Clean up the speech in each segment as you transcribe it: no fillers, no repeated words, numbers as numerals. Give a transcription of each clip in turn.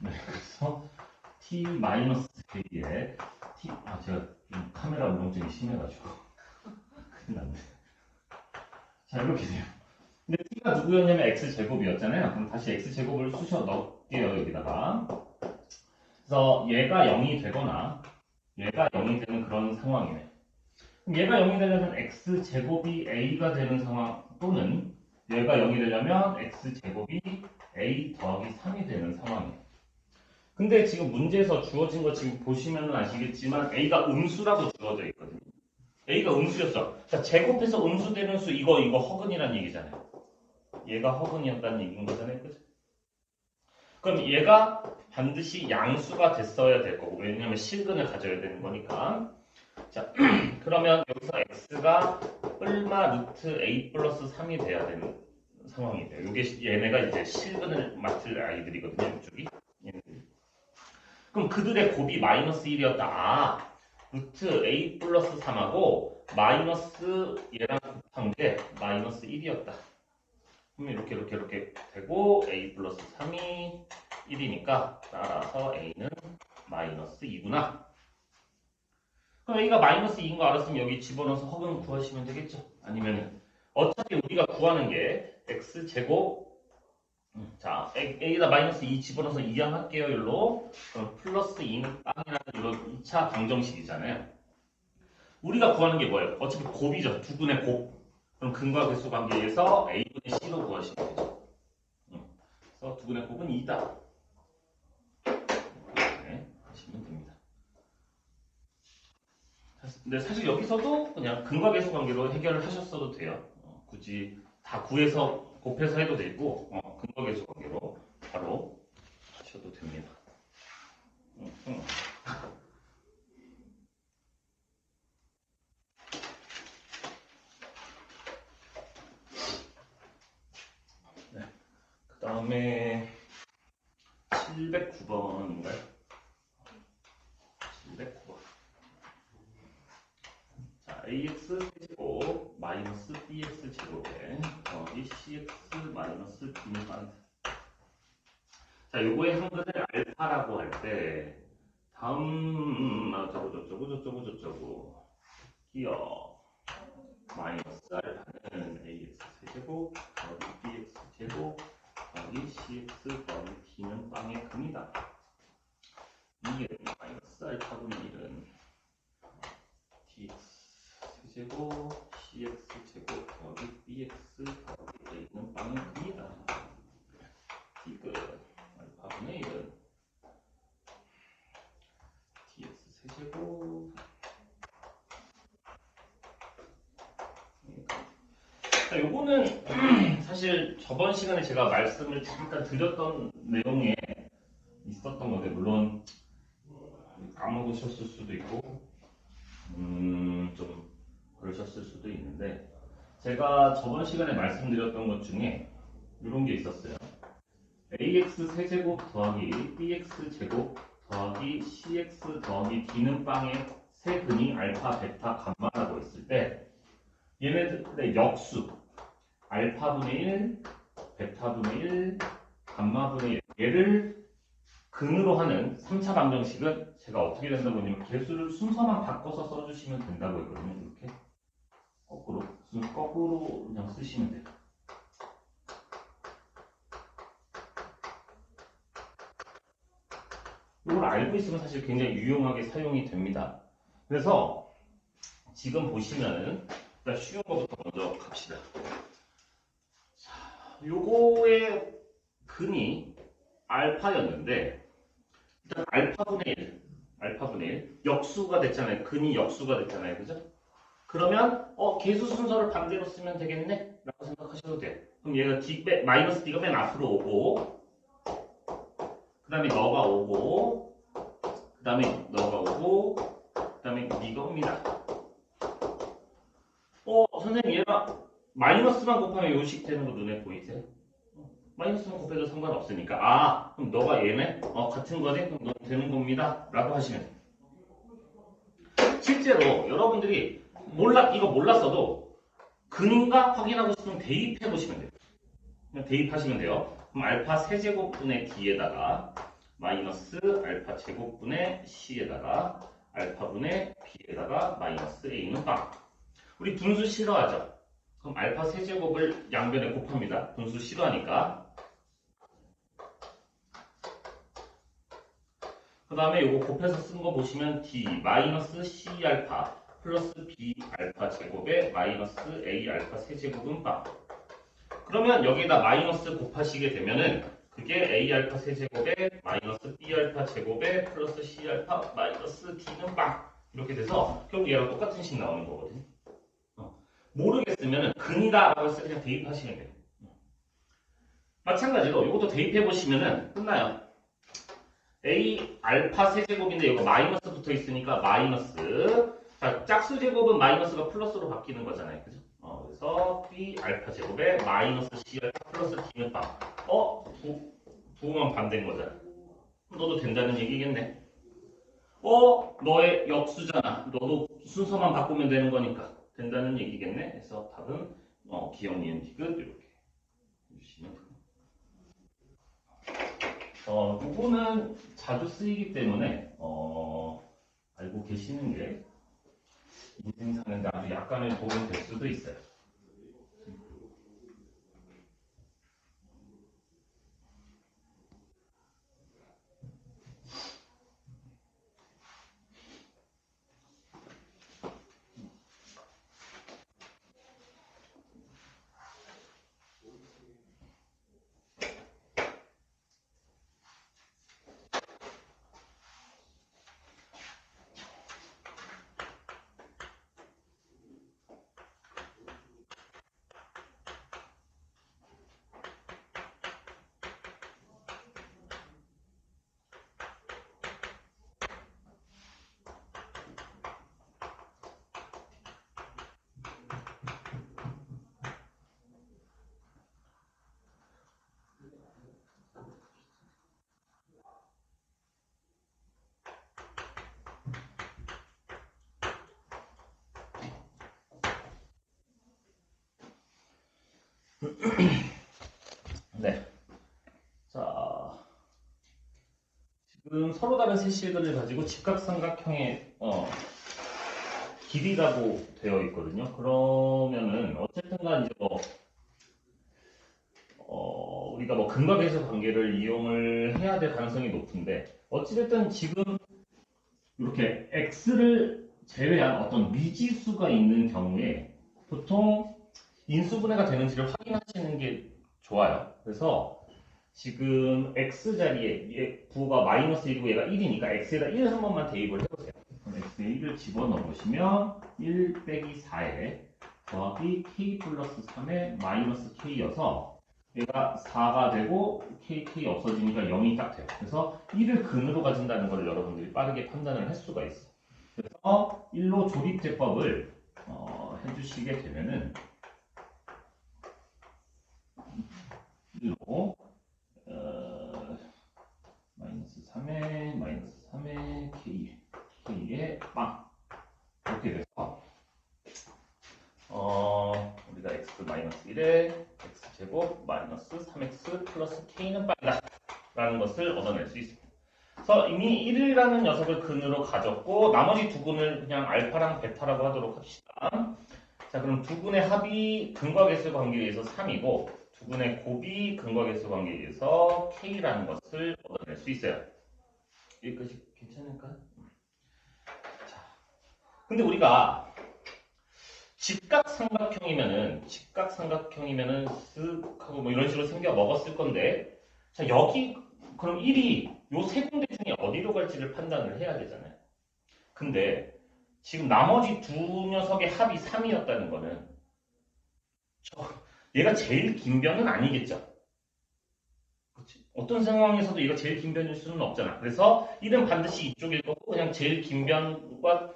네, 그래서 t 마이너스 j에 제가 좀 카메라 울렁증이 심해가지고 큰일 났네. 자, 이렇게 돼요. 근데 t가 누구였냐면 x제곱이었잖아요. 그럼 다시 x제곱을 쑤셔 넣을게요, 여기다가. 그래서 얘가 0이 되거나 얘가 0이 되는 그런 상황이네. 그럼 얘가 0이 되려면 x제곱이 a가 되는 상황, 또는 얘가 0이 되려면 x제곱이 a 더하기 3이 되는 상황이에요. 근데 지금 문제에서 주어진 거 지금 보시면 아시겠지만 a가 음수라고 주어져 있거든요. a가 음수였어. 자, 제곱해서 음수되는 수 이거 허근이란 얘기잖아요. 얘가 허근이었다는 얘기인 거잖아요. 그죠? 그럼 얘가 반드시 양수가 됐어야 될 거고, 왜냐면 실근을 가져야 되는 거니까. 자, 그러면 여기서 x가 얼마 루트 a 플러스 3이 돼야 되는 상황이 돼요. 이게 얘네가 이제 실근을 맡을 아이들이거든요. 이쪽이. 얘네들이. 그럼 그들의 곱이 마이너스 1이었다. 아, 루트 a 플러스 3하고 마이너스 얘랑 곱한 게 마이너스 1이었다. 그럼 이렇게 되고 a 플러스 3이 1이니까 따라서 a는 마이너스 2구나. 그럼 a가 마이너스 2인 거 알았으면 여기 집어넣어서 허근 구하시면 되겠죠. 아니면 어차피 우리가 구하는 게 x제곱, 자 a에다 마이너스 2 집어넣어서 이항할게요. 일로. 그럼 플러스 2는 빵이라는 이런 2차 방정식이잖아요. 우리가 구하는 게 뭐예요? 어차피 곱이죠. 두근의 곱. 그럼 근과 개수 관계에서 a분의 c로 구하시면 되죠. 그래서 두근의 곱은 2다. 네, 하시면 됩니다. 근데 사실 여기서도 그냥 근과 계수 관계로 해결을 하셨어도 돼요. 굳이 다 구해서 곱해서 해도 되고 근과 계수 관계로 바로 하셔도 됩니다. 네. 그 다음에 709번인가요? 709번. 자, ax 제곱 마이너스 bx 제곱에 더하기 cx 마이너스 b는 반. 자, 요거의 한근을 알파라고 할 때 다음 저쩌고 끼어 마이너스 알파는 ax 세제곱 더하기 bx 제곱 더하기 cx 더하기 d는 빵의 근이다. 2은 마이너스 알파분의 1은 dx 세제곱 cx 제곱 더하기 bx 더하기 a는 빵의 근이다. d는 알파분의 1은 dx 세제곱. 자, 요거는 사실 저번 시간에 제가 말씀을 잠깐 드렸던 내용에 있었던 건데, 물론 까먹으셨을 수도 있고 좀 그러셨을 수도 있는데, 제가 저번 시간에 말씀드렸던 것 중에 이런 게 있었어요. ax 세제곱 더하기 bx 제곱 더하기 cx 더하기 d는 빵의 세 근이 알파, 베타, 감마라고 했을 때 얘네들의 역수 알파분의 1, 베타분의 1, 감마분의 1 얘를 근으로 하는 3차 방정식은 제가 어떻게 된다고 했냐면 개수를 순서만 바꿔서 써주시면 된다고 했거든요. 이렇게 거꾸로 그냥 쓰시면 돼요. 이걸 알고 있으면 사실 굉장히 유용하게 사용이 됩니다. 그래서 지금 보시면은 일단 쉬운 거부터 먼저 갑시다. 자, 요거의 근이 알파였는데 일단 알파분의 1 역수가 됐잖아요. 근이 역수가 됐잖아요. 그죠? 그러면 개수 순서를 반대로 쓰면 되겠네? 라고 생각하셔도 돼요. 그럼 얘가 마이너스 d가 맨 앞으로 오고 그 다음에 너가 오고 그 다음에 너가 오고 그 다음에 네가 옵니다. 선생님 얘가 마이너스만 곱하면 요식 되는 거 눈에 보이세요? 마이너스만 곱해도 상관없으니까 그럼 너가 얘네? 같은 거네? 그럼 너 되는 겁니다. 라고 하시면 돼요. 실제로 여러분들이 이거 몰랐어도 근인가 확인하고 싶으면 대입해 보시면 돼요. 그냥 대입하시면 돼요. 그럼 알파 세제곱분의 d에다가 마이너스 알파 제곱분의 C에다가 알파분의 B에다가 마이너스 A는 빵. 우리 분수 싫어하죠? 그럼 알파 세제곱을 양변에 곱합니다. 분수 싫어하니까. 그 다음에 이거 곱해서 쓴 거 보시면 D 마이너스 C 알파 플러스 B 알파 제곱에 마이너스 A 알파 세제곱은 빵. 그러면 여기다 마이너스 곱하시게 되면은 그게 A 알파 세제곱에 마이너스 B 알파 제곱에 플러스 C 알파 마이너스 D는 빵. 이렇게 돼서 결국 얘랑 똑같은 식 나오는 거거든요. 모르겠으면은 근이다라고 해서 그냥 대입하시면 돼요. 마찬가지로 이것도 대입해 보시면은 끝나요. A 알파 세제곱인데 이거 마이너스 붙어 있으니까 마이너스. 자, 짝수 제곱은 마이너스가 플러스로 바뀌는 거잖아요. 그죠? 그래서 B 알파 제곱에 마이너스 C 알파 플러스 D는 빵. 부호만 반대인 거잖아. 너도 된다는 얘기겠네. 너의 역수잖아. 너도 순서만 바꾸면 되는 거니까 된다는 얘기겠네. 그래서 답은 기억, 니은, 디귿 이렇게 해주시면 됩니다. 부분은 자주 쓰이기 때문에 알고 계시는 게 인생 사는데 아주 약간의 도움이 될 수도 있어요. 네. 자, 지금 서로 다른 세실들을 가지고 직각삼각형의 길이라고 되어 있거든요. 그러면은 어쨌든간 이제 우리가 근각에서 관계를 이용을 해야 될 가능성이 높은데 어찌됐든 지금 이렇게 x를 제외한 어떤 미지수가 있는 경우에 보통 인수분해가 되는지를 확인하시는 게 좋아요. 그래서 지금 x 자리에 부호가 마이너스 1이고 얘가 1이니까 x에다 1 한 번만 대입을 해보세요. 그럼 x에 1을 집어넣으시면 1 빼기 4에 더하기 k 플러스 3에 마이너스 k여서 얘가 4가 되고 k 없어지니까 0이 딱 돼요. 그래서 1을 근으로 가진다는 걸 여러분들이 빠르게 판단을 할 수가 있어요. 그래서 1로 조립제법을 해주시게 되면은 1로 마이너스 3에 k에 빵 이렇게 돼서 우리가 x 마이너스 1에 x제곱 마이너스 3x 플러스 k는 빵이다 라는 것을 얻어낼 수 있습니다. 그래서 이미 1이라는 녀석을 근으로 가졌고 나머지 두 근을 그냥 알파랑 베타라고 하도록 합시다. 자, 그럼 두 근의 합이 근과계수 관계에 의해서 3이고 두 근의 곱이 근과계수 관계에 의해서 k라는 것을 얻어낼 수 있어요. 여기까지 괜찮을까요? 자, 근데 우리가 직각삼각형이면은 쓱 하고 이런 식으로 생겨 먹었을 건데, 자, 여기 그럼 1이 요 세 군데 중에 어디로 갈지를 판단을 해야 되잖아요. 근데 지금 나머지 두 녀석의 합이 3이었다는 거는 얘가 제일 긴 변은 아니겠죠. 그치? 어떤 상황에서도 얘가 제일 긴 변일 수는 없잖아. 그래서 1은 반드시 이쪽일 거고 그냥 제일 긴 변과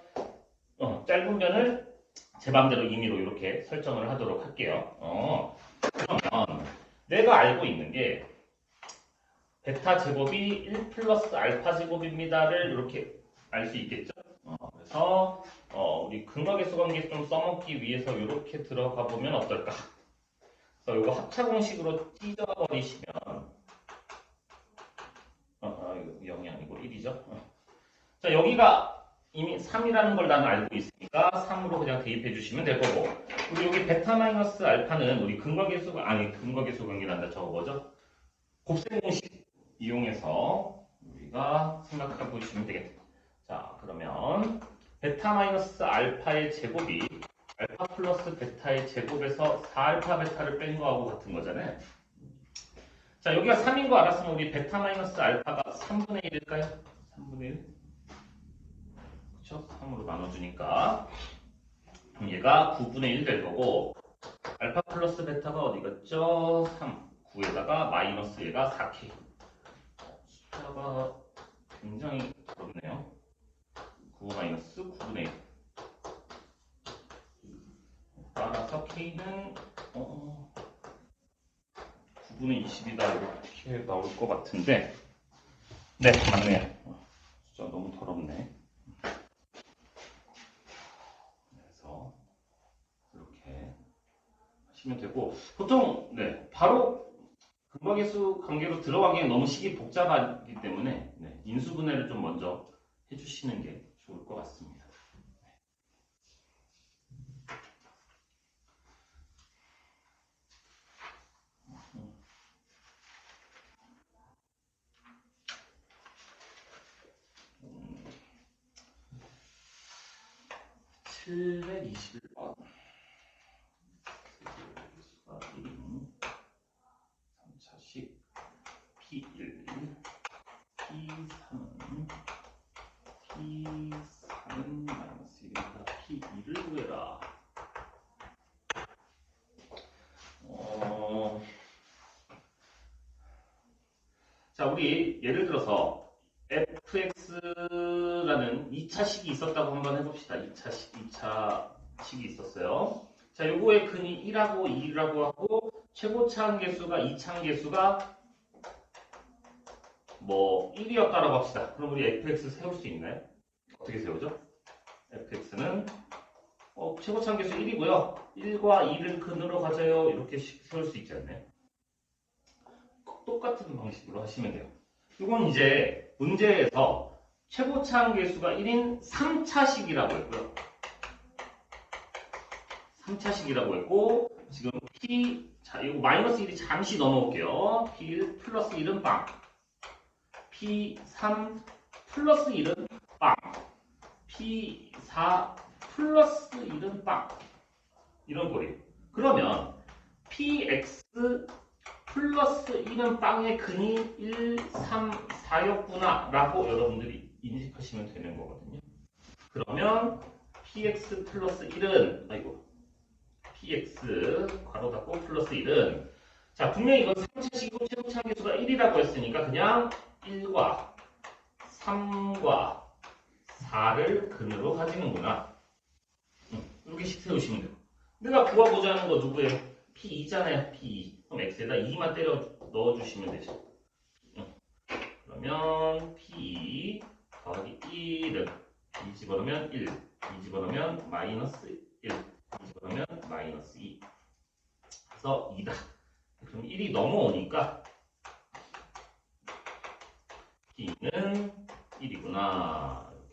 짧은 변을 제 맘대로 임의로 이렇게 설정을 하도록 할게요. 그러면 내가 알고 있는 게 베타 제곱이 1 플러스 알파 제곱입니다를 이렇게 알 수 있겠죠. 그래서 우리 근각계수 관계 좀 써먹기 위해서 이렇게 들어가 보면 어떨까? 그래서 이거 합차 공식으로 찢어버리시면 자, 여기가 이미 3이라는 걸 나는 알고 있으니까 3으로 그냥 대입해 주시면 될 거고. 우리 여기 베타 마이너스 알파는 우리 근과계수가, 아니, 근과계수 관계란다. 저거 뭐죠? 곱셈 공식 이용해서 우리가 생각해 보시면 되겠다. 자, 그러면 베타 마이너스 알파의 제곱이 알파 플러스 베타의 제곱에서 4알파 베타를 뺀 거하고 같은 거잖아요. 자, 여기가 3인 거 알았으면 우리 베타 마이너스 알파가 3분의 1일까요? 3분의 1? 그쵸? 3으로 나눠주니까 그럼 얘가 9분의 1 될 거고 알파 플러스 베타가 어디 갔죠? 3. 9에다가 마이너스 얘가 4K. 숫자가 굉장히 어렵네요. 9 마이너스 9분의 1. 따라서 K는 9분의 20이다 이렇게 나올 것 같은데 네, 맞네요. 숫자 너무 더럽네. 그래서 이렇게 하시면 되고 보통 네, 바로 근과계수 관계로 들어가기엔 너무 식이 복잡하기 때문에 네, 인수분해를 좀 먼저 해주시는 게 좋을 것 같습니다. 721번. 3차식 P1, P3은 마이너스 1이니까 P2를 구해라. 자, 우리 예를 들어서 fx라는 2차식이 있었다고 한번 해봅시다. 2차식이 있었어요. 자, 요거의 근이 1하고 2라고 하고 최고차항계수가 2차항계수가 뭐 1이었다라고 합시다. 그럼 우리 fx 세울 수 있나요? 어떻게 세우죠? fx는 최고차항계수 1이고요. 1과 2를 근으로 가져요. 이렇게 세울 수 있지 않나요? 똑같은 방식으로 하시면 돼요. 이건 이제 문제에서 최고차항계수가 1인 3차식이라고 했고요. 3차식이라고 했고 지금 P, 자 이거 마이너스 1이 잠시 넘어올게요. P1 플러스 1은 빵. P3 플러스 1은 빵. P4 플러스 1은 빵. 이런 꼴이에요. 그러면 PX 플러스 1은 빵의 근이 1, 3, 4였구나 라고 여러분들이 인식하시면 되는 거거든요. 그러면 px 플러스 1은 px 괄호 닫고 플러스 1은 자 분명히 이건 3차식이고 최고차항계수가 1이라고 했으니까 그냥 1과 3과 4를 근으로 가지는구나. 이렇게씩 세우시면 돼요. 내가 구하고자 하는 거 누구예요? P2잖아요. P2. 그럼 X에다 2만 때려 넣어주시면 되죠. 그러면 P2 더하기 1은 2 집어넣으면 1, 2 집어넣으면 마이너스 1, 2 집어넣으면 마이너스 2. 그래서 2다. 그럼 1이 넘어오니까 P는 1이구나. 이렇게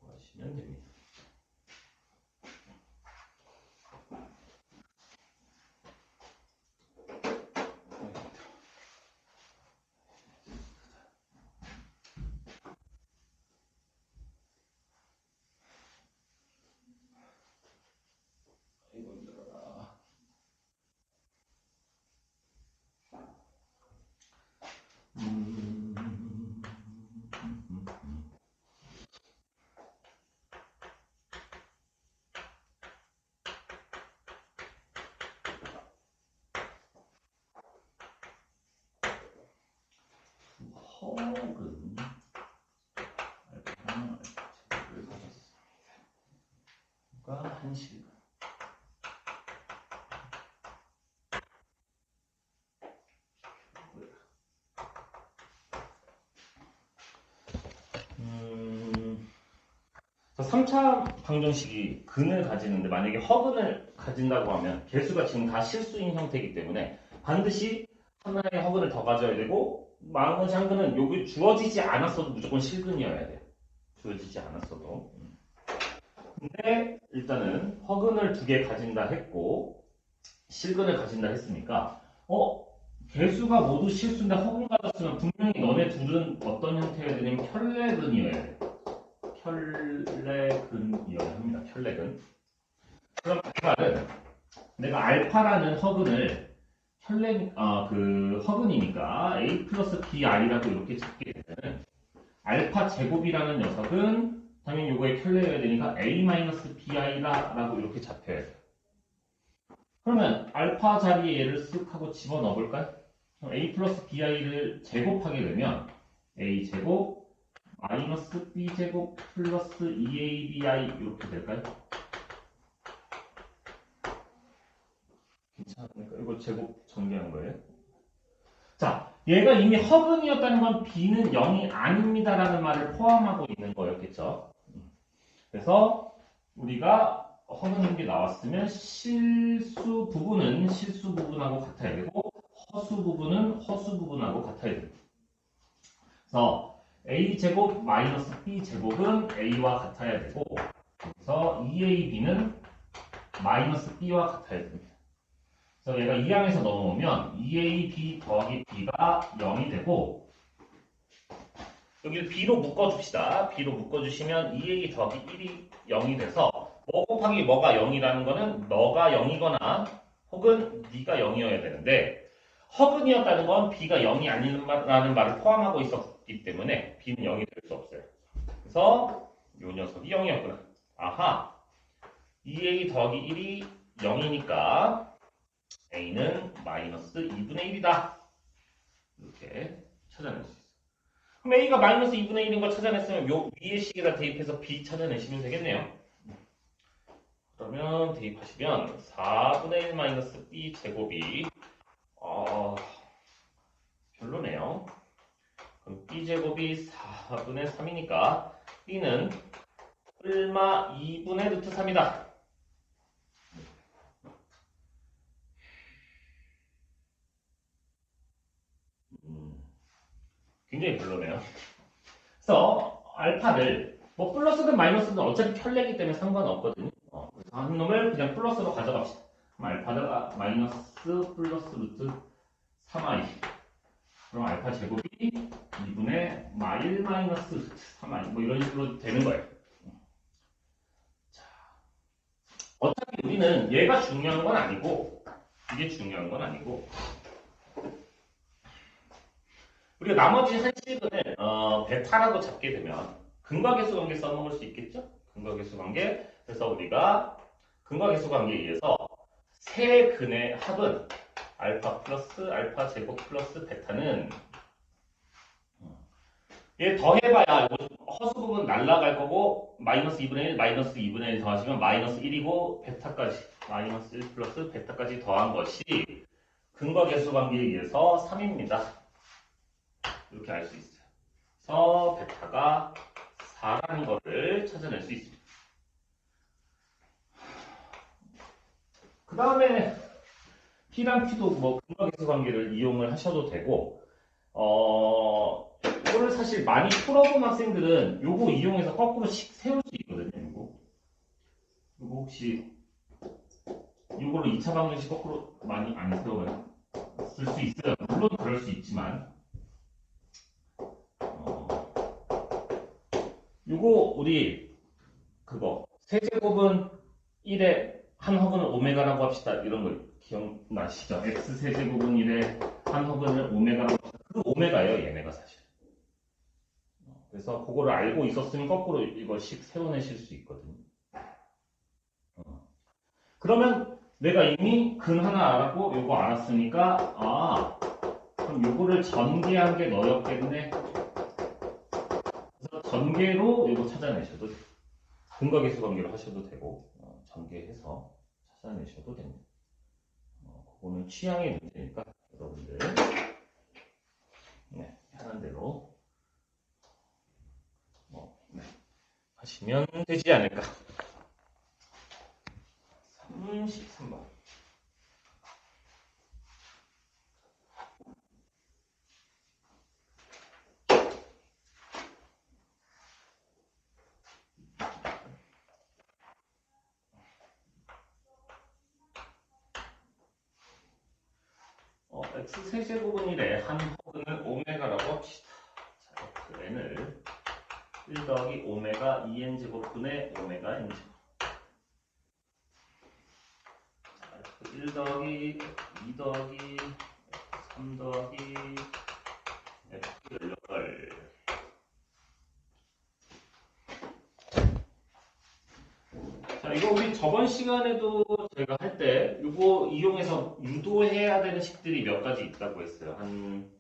구하시면 됩니다. 허근 알파는 제곱을 가졌습니다. 한 시간. 자, 3차 방정식이 근을 가지는데 만약에 허근을 가진다고 하면 개수가 지금 다 실수인 형태이기 때문에 반드시 하나의 허근을 더 가져야 되고 나머지 한 근은 여기 주어지지 않았어도 무조건 실근이어야 돼요. 주어지지 않았어도. 근데 일단은 허근을 두 개 가진다 했고 실근을 가진다 했으니까 개수가 모두 실수인데 허근 가졌으면 분명히 너네 둘은 어떤 형태가 되냐면 켤레근이어야 돼. 켤레근이어야 합니다. 켤레근. 그럼 내가 알파라는 허근을 그 허근이니까 a 플러스 bi라고 이렇게 잡게 되면 알파 제곱이라는 녀석은 당연히 요거에 켤레여야 되니까 a 마이너스 bi라고 이렇게 잡혀야 돼. 그러면 알파 자리에 얘를 쓱 하고 집어넣어 볼까요? 그럼 a 플러스 bi를 제곱하게 되면 a 제곱 마이너스 b 제곱 플러스 2abi 이렇게 될까요? 괜찮습니까? 이거 제곱 전개한 거예요. 자, 얘가 이미 허근이었다는 건 b는 0이 아닙니다라는 말을 포함하고 있는 거였겠죠. 그래서 우리가 허근인 게 나왔으면 실수 부분은 실수 부분하고 같아야 되고 허수 부분은 허수 부분하고 같아야 됩니다. 그래서 a제곱 마이너스 b제곱은 a와 같아야 되고 그래서 2ab는 마이너스 b와 같아야 됩니다. 그래서 얘가 2항에서 넘어오면 2ab 더하기 b가 0이 되고 여기를 b로 묶어줍시다. b로 묶어주시면 2a 더하기 1이 0이 돼서 뭐 곱하기 뭐가 0이라는 거는 너가 0이거나 혹은 네가 0이어야 되는데 허근이었다는 건 b가 0이 아니라는 말을 포함하고 있었기 때문에 b는 0이 될 수 없어요. 그래서 이 녀석이 0이었구나. 아하 2a 더하기 1이 0이니까 a는 마이너스 2분의 1이다. 이렇게 찾아낼 수 있어요. 그럼 a가 마이너스 2분의 1인 걸 찾아냈으면 요 위에 식에다 대입해서 b 찾아내시면 되겠네요. 그러면 대입하시면 4분의 1 마이너스 b 제곱이 별로네요. 그럼 b 제곱이 4분의 3이니까 b는 얼마 2분의 루트 3이다. 굉장히 별로네요. 그래서 알파를 뭐 플러스든 마이너스든 어차피 켤레기 때문에 상관없거든요. 그래서 한 놈을 그냥 플러스로 가져갑시다. 그럼 알파가 마이너스 플러스 루트 3i. 그럼 알파 제곱이 2분의 1 마이너스 루트 3i. 뭐 이런 식으로 되는 거예요. 자, 어차피 우리는 얘가 중요한 건 아니고 이게 중요한 건 아니고 우리가 나머지 한 식을 베타라고 잡게 되면 근과계수 관계 써먹을 수 있겠죠? 근과계수 관계. 그래서 우리가 근과계수 관계에 의해서 세 근의 합은 알파 플러스 알파 제곱 플러스 베타는 얘 더해봐야 허수 부분 날라갈 거고 마이너스 2분의 1 마이너스 2분의 1 더하시면 마이너스 1이고 베타까지 마이너스 1 플러스 베타까지 더한 것이 근과계수 관계에 의해서 3입니다. 이렇게 알 수 있어요. 그래서 베타가 4라는 거를 찾아낼 수 있습니다. 그 다음에 P랑 Q도 뭐 근과계수 관계를 이용을 하셔도 되고 이거를 사실 많이 풀어본 학생들은 요거 이용해서 거꾸로 세울 수 있거든요. 요거 혹시 요걸로 2차 방정식 거꾸로 많이 안 세워요? 쓸 수 있어요. 물론 그럴 수 있지만 요거 우리 그거 세제곱은 1에 한 허근은 오메가라고 합시다. 이런 거 기억나시죠? x 세제곱은 1에 한 허근을 오메가라고 합시다. 그 오메가예요, 얘네가 사실. 그래서 그거를 알고 있었으면 거꾸로 이걸씩 세워내실 수 있거든요. 그러면 내가 이미 근 하나 알았고 요거 알았으니까 그럼 요거를 전개한 게 너였겠네. 그래서 전개로 요거 찾아내셔도 돼요. 근과계수 관계로 하셔도 되고 전개해서 찾아내셔도 됩니다. 그거는 취향의 문제니까 여러분들 하는 대로 하시면 되지 않을까. 33번. x 세제곱은 1에 한 허근을 오메가라고 합시다. 자, fn을 1 더하기 오메가 2n 제곱분의 오메가 n 제곱. 1 더하기 2 더하기 3 더하기 f 열렬. 자, 이거 우리 저번 시간에도 제가 할 때 이거 이용해서 유도해야 되는 식들이 몇 가지 있다고 했어요. 한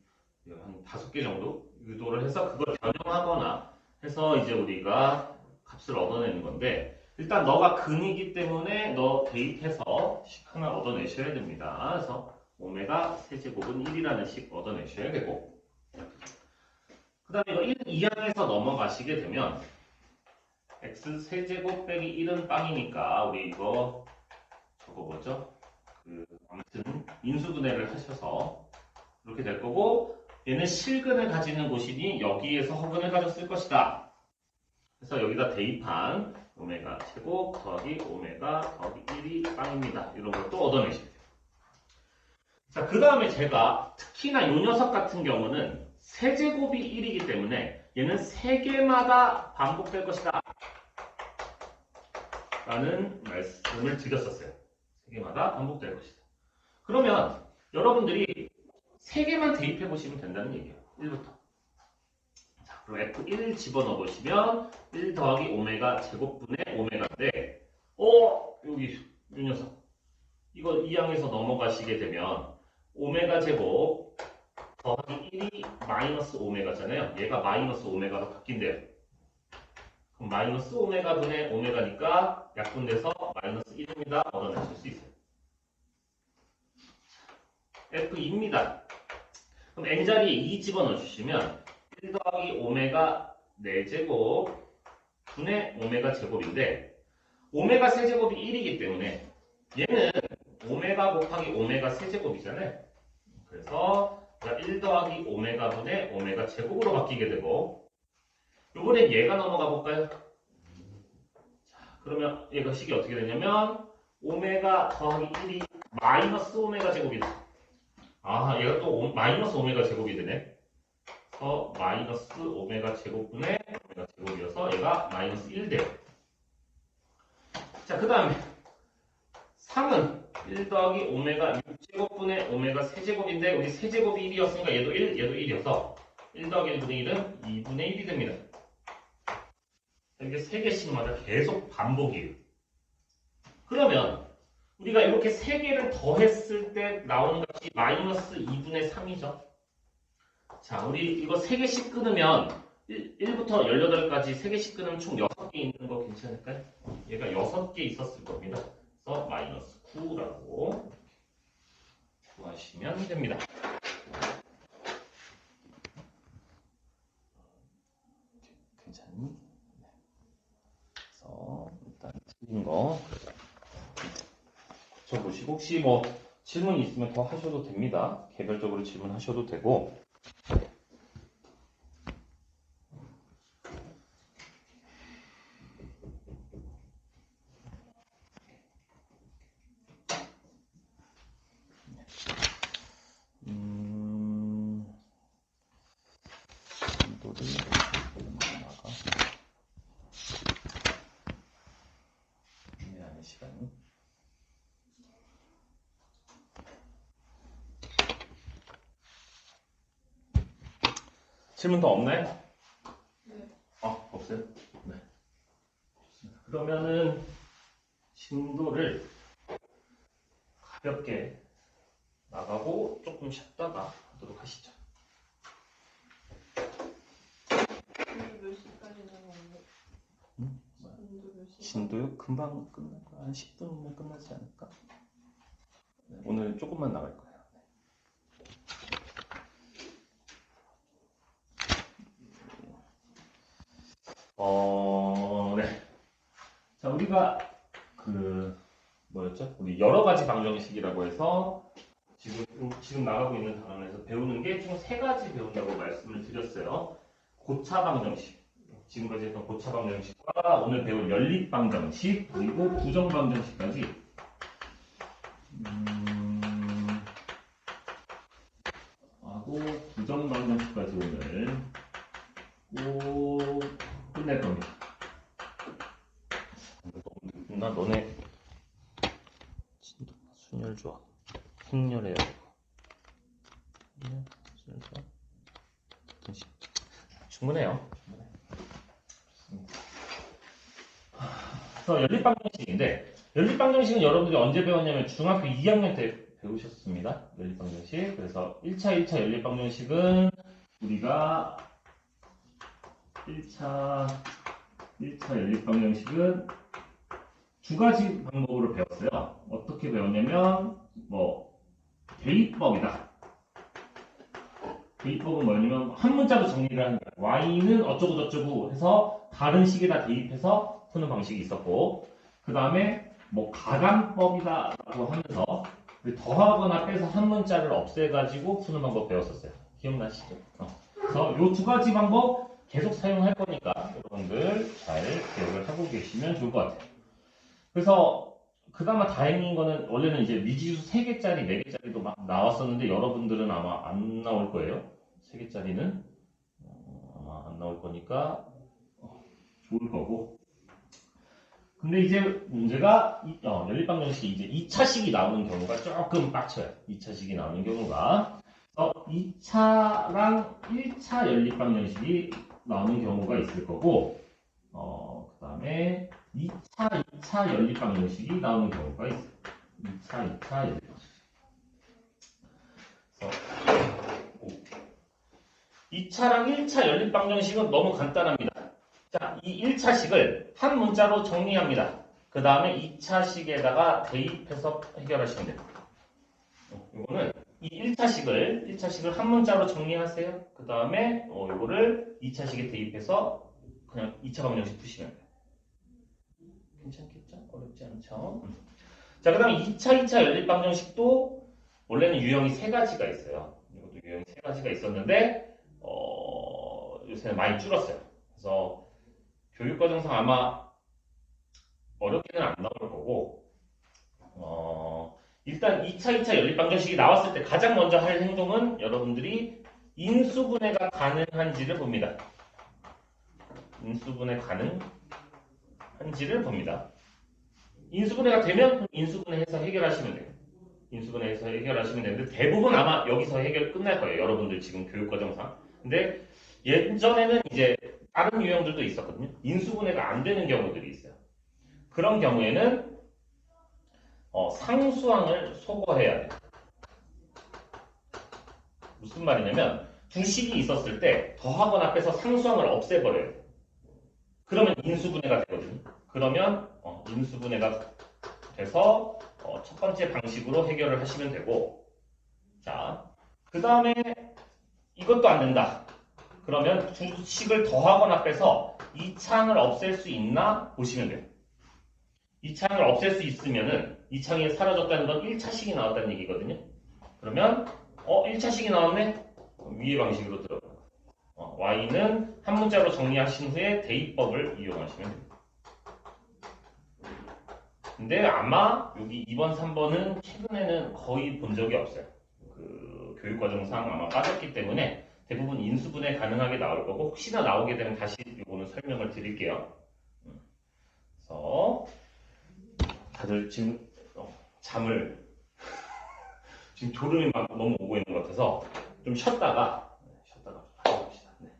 5개 정도 유도를 해서 그걸 변형하거나 해서 이제 우리가 값을 얻어내는 건데, 일단 너가 근이기 때문에 너 대입해서 식 하나 얻어내셔야 됩니다. 그래서 오메가 세제곱은 1이라는 식 얻어내셔야 되고, 그 다음에 이거 1 이항에서 넘어가시게 되면 x 세제곱 빼기 1은 빵이니까 우리 이거 저거 뭐죠? 아무튼 인수분해를 하셔서 이렇게 될 거고, 얘는 실근을 가지는 곳이니 여기에서 허근을 가졌을 것이다. 그래서 여기다 대입한 오메가 제곱 더하기 오메가 더하기 1이 빵입니다. 이런 걸 또 얻어내셔야 돼요. 자, 그 다음에 제가 특히나 이 녀석 같은 경우는 세제곱이 1이기 때문에 얘는 3개마다 반복될 것이다 라는 말씀을 드렸었어요. 3개마다 반복될 것이다. 그러면 여러분들이 3개만 대입해 보시면 된다는 얘기예요. 1부터. 자, 그럼 F1 집어넣어 보시면 1 더하기 오메가 제곱분의 오메가인데, 여기 이 녀석. 이거 이 항에서 넘어가시게 되면 오메가 제곱 더하기 1이 마이너스 오메가잖아요. 얘가 마이너스 오메가로 바뀐대요. 그럼 마이너스 오메가 분의 오메가니까 약분돼서 마이너스 1입니다. 얻어내실 수 있어요. F2입니다. 그럼 n자리에 2 집어넣어 주시면 1 더하기 오메가 4제곱 분의 오메가 제곱인데, 오메가 세제곱이 1이기 때문에 얘는 오메가 곱하기 오메가 세제곱이잖아요. 그래서 1 더하기 오메가 분의 오메가 제곱으로 바뀌게 되고, 요번엔 얘가 넘어가 볼까요? 자, 그러면 얘가 식이 어떻게 되냐면 오메가 더하기 1이 마이너스 오메가 제곱이다. 얘가 또 마이너스 오메가 제곱이 되네. 그래서 마이너스 오메가 제곱분의 오메가 제곱이어서 얘가 마이너스 1 돼요. 자, 그 다음에 3은 1 더하기 오메가 6제곱분의 오메가 세제곱인데, 우리 세제곱이 1이었으니까 얘도 1이어서 1 더하기 1분의 1은 2분의 1이 됩니다. 이게 3개씩마다 계속 반복이에요. 그러면 우리가 이렇게 3개를 더했을 때 나오는 값이 마이너스 2분의 3이죠. 자, 우리 이거 3개씩 끊으면 1부터 18까지 3개씩 끊으면 총 6개 있는 거 괜찮을까요? 얘가 6개 있었을 겁니다. 그래서 마이너스 9라고 구하시면 됩니다. 괜찮니? 그래서 일단 틀린 거 고쳐보시고, 혹시 뭐 질문이 있으면 더 하셔도 됩니다. 개별적으로 질문하셔도 되고. 질문 더 없나요? 네. 없어요? 네. 좋습니다. 그러면은 진도를 가볍게 나가고 조금 쉬었다가 하도록 하시죠. 몇 시까지 나가는데? 진도요? 금방 끝날 거야. 한 10분이면 끝나지 않을까? 네, 오늘 조금만 나갈 거예요. 네. 자, 우리가 뭐였죠? 우리 여러 가지 방정식이라고 해서 지금 나가고 있는 단원에서 배우는 게 총 3가지 배운다고 말씀을 드렸어요. 고차 방정식, 지금까지 했던 고차 방정식과 오늘 배울 연립 방정식, 그리고 부정 방정식까지 하고 부정방정식까지 오늘 꼭 끝낼 겁니다. 나 너네 순열 좋아. 행렬해야 돼. 순열 좋아. 충분해요. 그래서 연립방정식인데 연립방정식은 여러분들이 언제 배웠냐면 중학교 2학년 때 배우셨습니다. 연립방정식. 그래서 1차 연립방정식은 우리가 1차 연립방정식은 두 가지 방법으로 배웠어요. 어떻게 배웠냐면 대입법이다. 대입법은 뭐냐면 한 문자로 정리를 하는 거예요. y는 어쩌고저쩌고 해서 다른 식에다 대입해서 푸는 방식이 있었고 그 다음에 가감법이다라고 하면서 더하거나 빼서 한 문자를 없애가지고 푸는 방법 배웠었어요. 기억나시죠? 그래서 이 두 가지 방법 계속 사용할 거니까 여러분들 잘 기억을 하고 계시면 좋을 것 같아요. 그래서 그나마 다행인 거는 원래는 이제 미지수 3개짜리, 4개짜리도 막 나왔었는데 여러분들은 아마 안 나올 거예요. 3개짜리는 아마 안 나올 거니까 좋을 거고. 근데 이제 문제가 연립방정식이 이제 2차식이 나오는 경우가 조금 빡쳐요. 2차식이 나오는 경우가 2차랑 1차 연립방정식이 나오는 경우가 있을 거고 그 다음에 2차 연립방정식이 나오는 경우가 있어요. 2차 연립방정식. 2차랑 1차 연립방정식은 너무 간단합니다. 자, 이 1차식을 한 문자로 정리합니다. 그 다음에 2차식에다가 대입해서 해결하시면 됩니다. 이거는 이 1차식을 한 문자로 정리하세요. 그 다음에 이거를 2차식에 대입해서 그냥 2차 방정식 푸시면 돼요. 괜찮겠죠? 어렵지 않죠? 자, 그 다음에 2차 연립방정식도 원래는 유형이 3가지가 있어요. 이것도 유형이 3가지가 있었는데 요새는 많이 줄었어요. 그래서 교육과정상 아마 어렵게는 안 나올 거고 일단 2차 연립방정식이 나왔을 때 가장 먼저 할 행동은 여러분들이 인수분해가 가능한지를 봅니다. 인수분해 가능한지를 봅니다. 인수분해가 되면 인수분해해서 해결하시면 돼요. 인수분해해서 해결하시면 되는데 대부분 아마 여기서 해결 끝날 거예요. 여러분들 지금 교육과정상. 근데 예전에는 이제 다른 유형들도 있었거든요. 인수분해가 안 되는 경우들이 있어요. 그런 경우에는 상수항을 소거해야 돼요. 무슨 말이냐면 두 식이 있었을 때 더하거나 빼서 상수항을 없애버려요. 그러면 인수분해가 되거든요. 그러면 인수분해가 돼서 첫 번째 방식으로 해결을 하시면 되고 자, 그 다음에 이것도 안 된다. 그러면 두 식을 더하거나 빼서 이 창을 없앨 수 있나 보시면 돼요. 이 창을 없앨 수 있으면은 이 창이 사라졌다는 건 1차식이 나왔다는 얘기거든요. 그러면 1차식이 나왔네? 위의 방식으로 들어가요. y는 한 문자로 정리하신 후에 대입법을 이용하시면 됩니다. 근데 아마 여기 2번, 3번은 최근에는 거의 본 적이 없어요. 그 교육과정상 아마 빠졌기 때문에 대부분 인수분해 가능하게 나올 거고 혹시나 나오게 되면 다시 이거는 설명을 드릴게요. 그래서 다들 지금 잠을 지금 졸음이 막 너무 오고 있는 것 같아서 좀 쉬었다가 해봅시다. 네.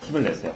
힘을 내세요.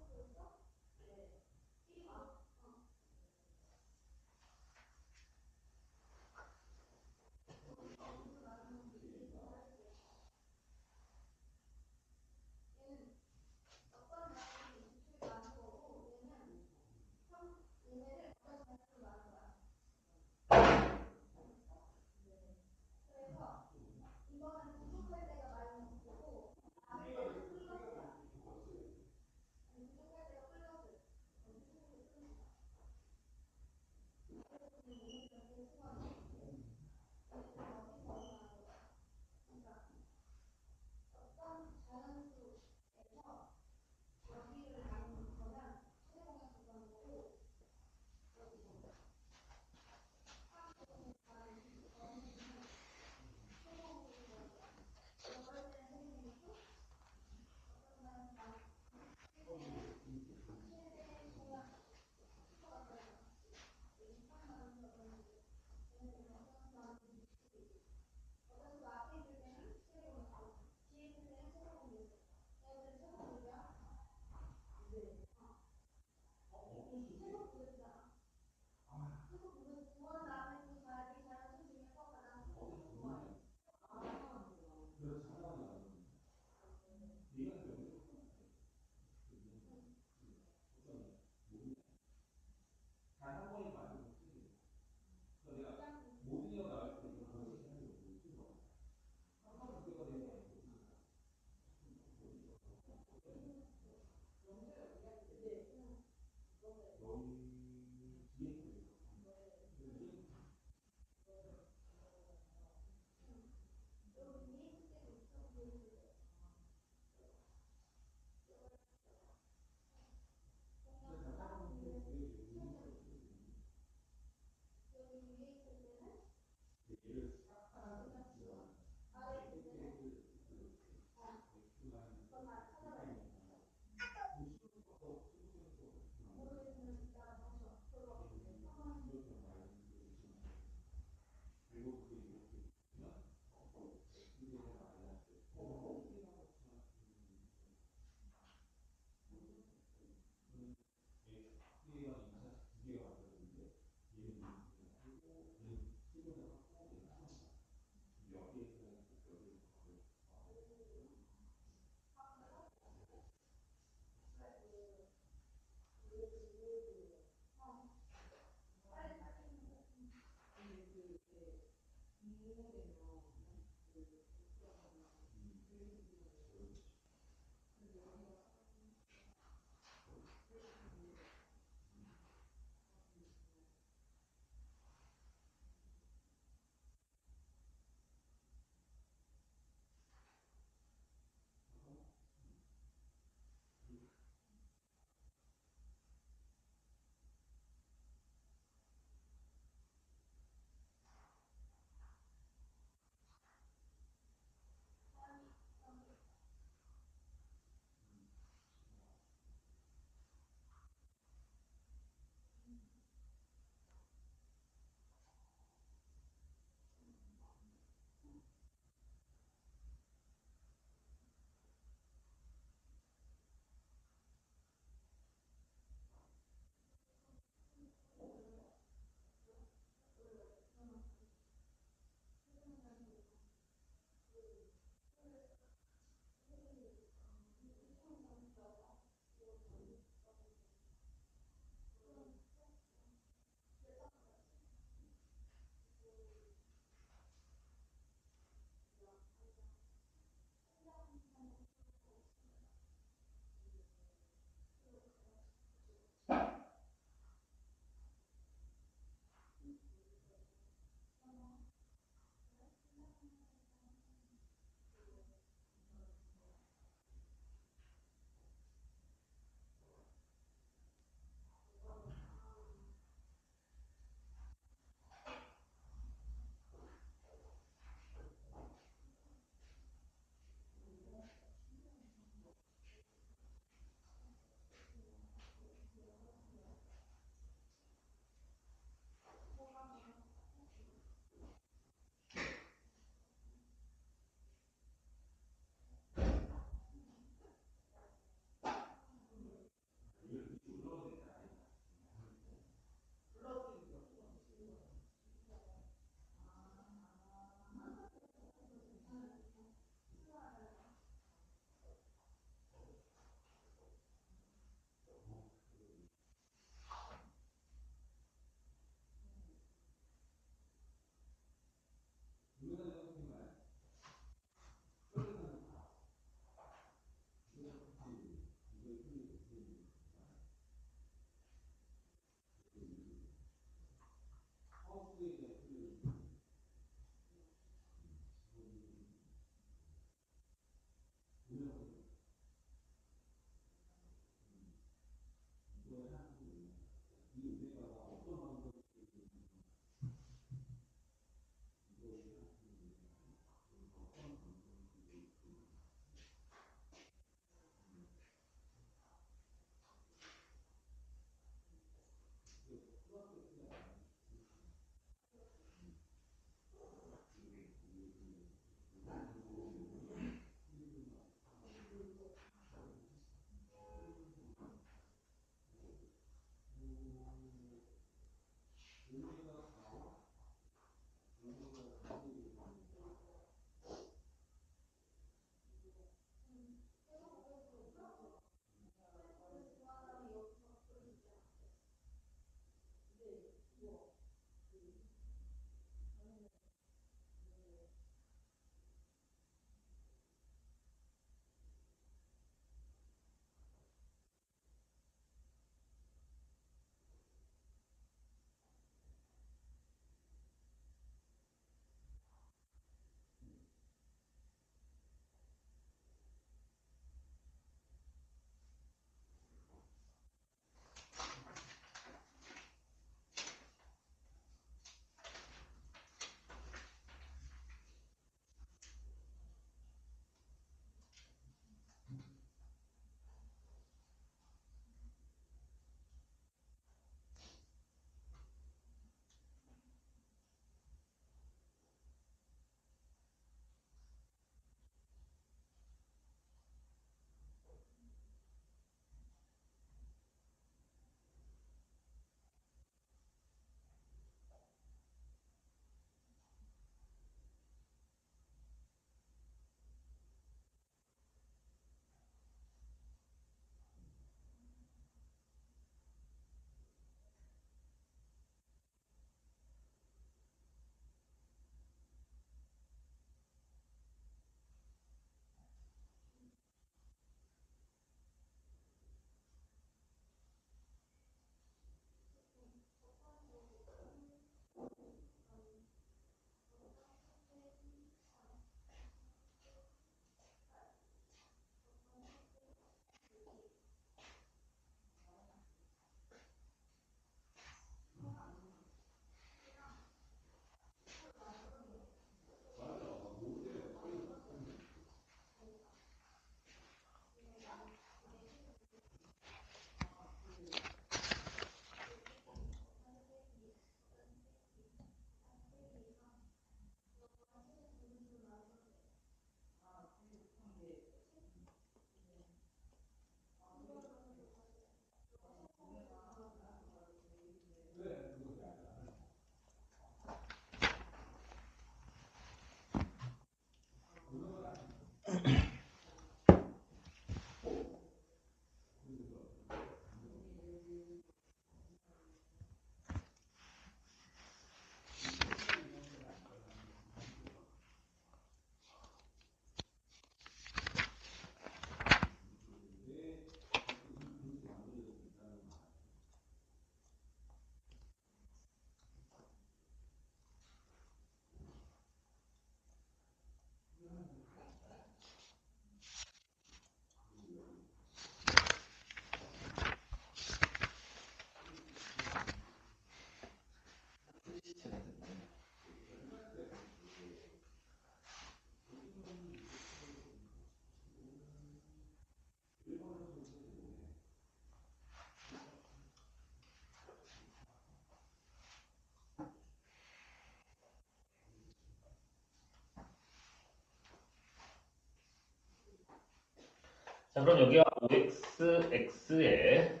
자, 그럼 여기가 5xx에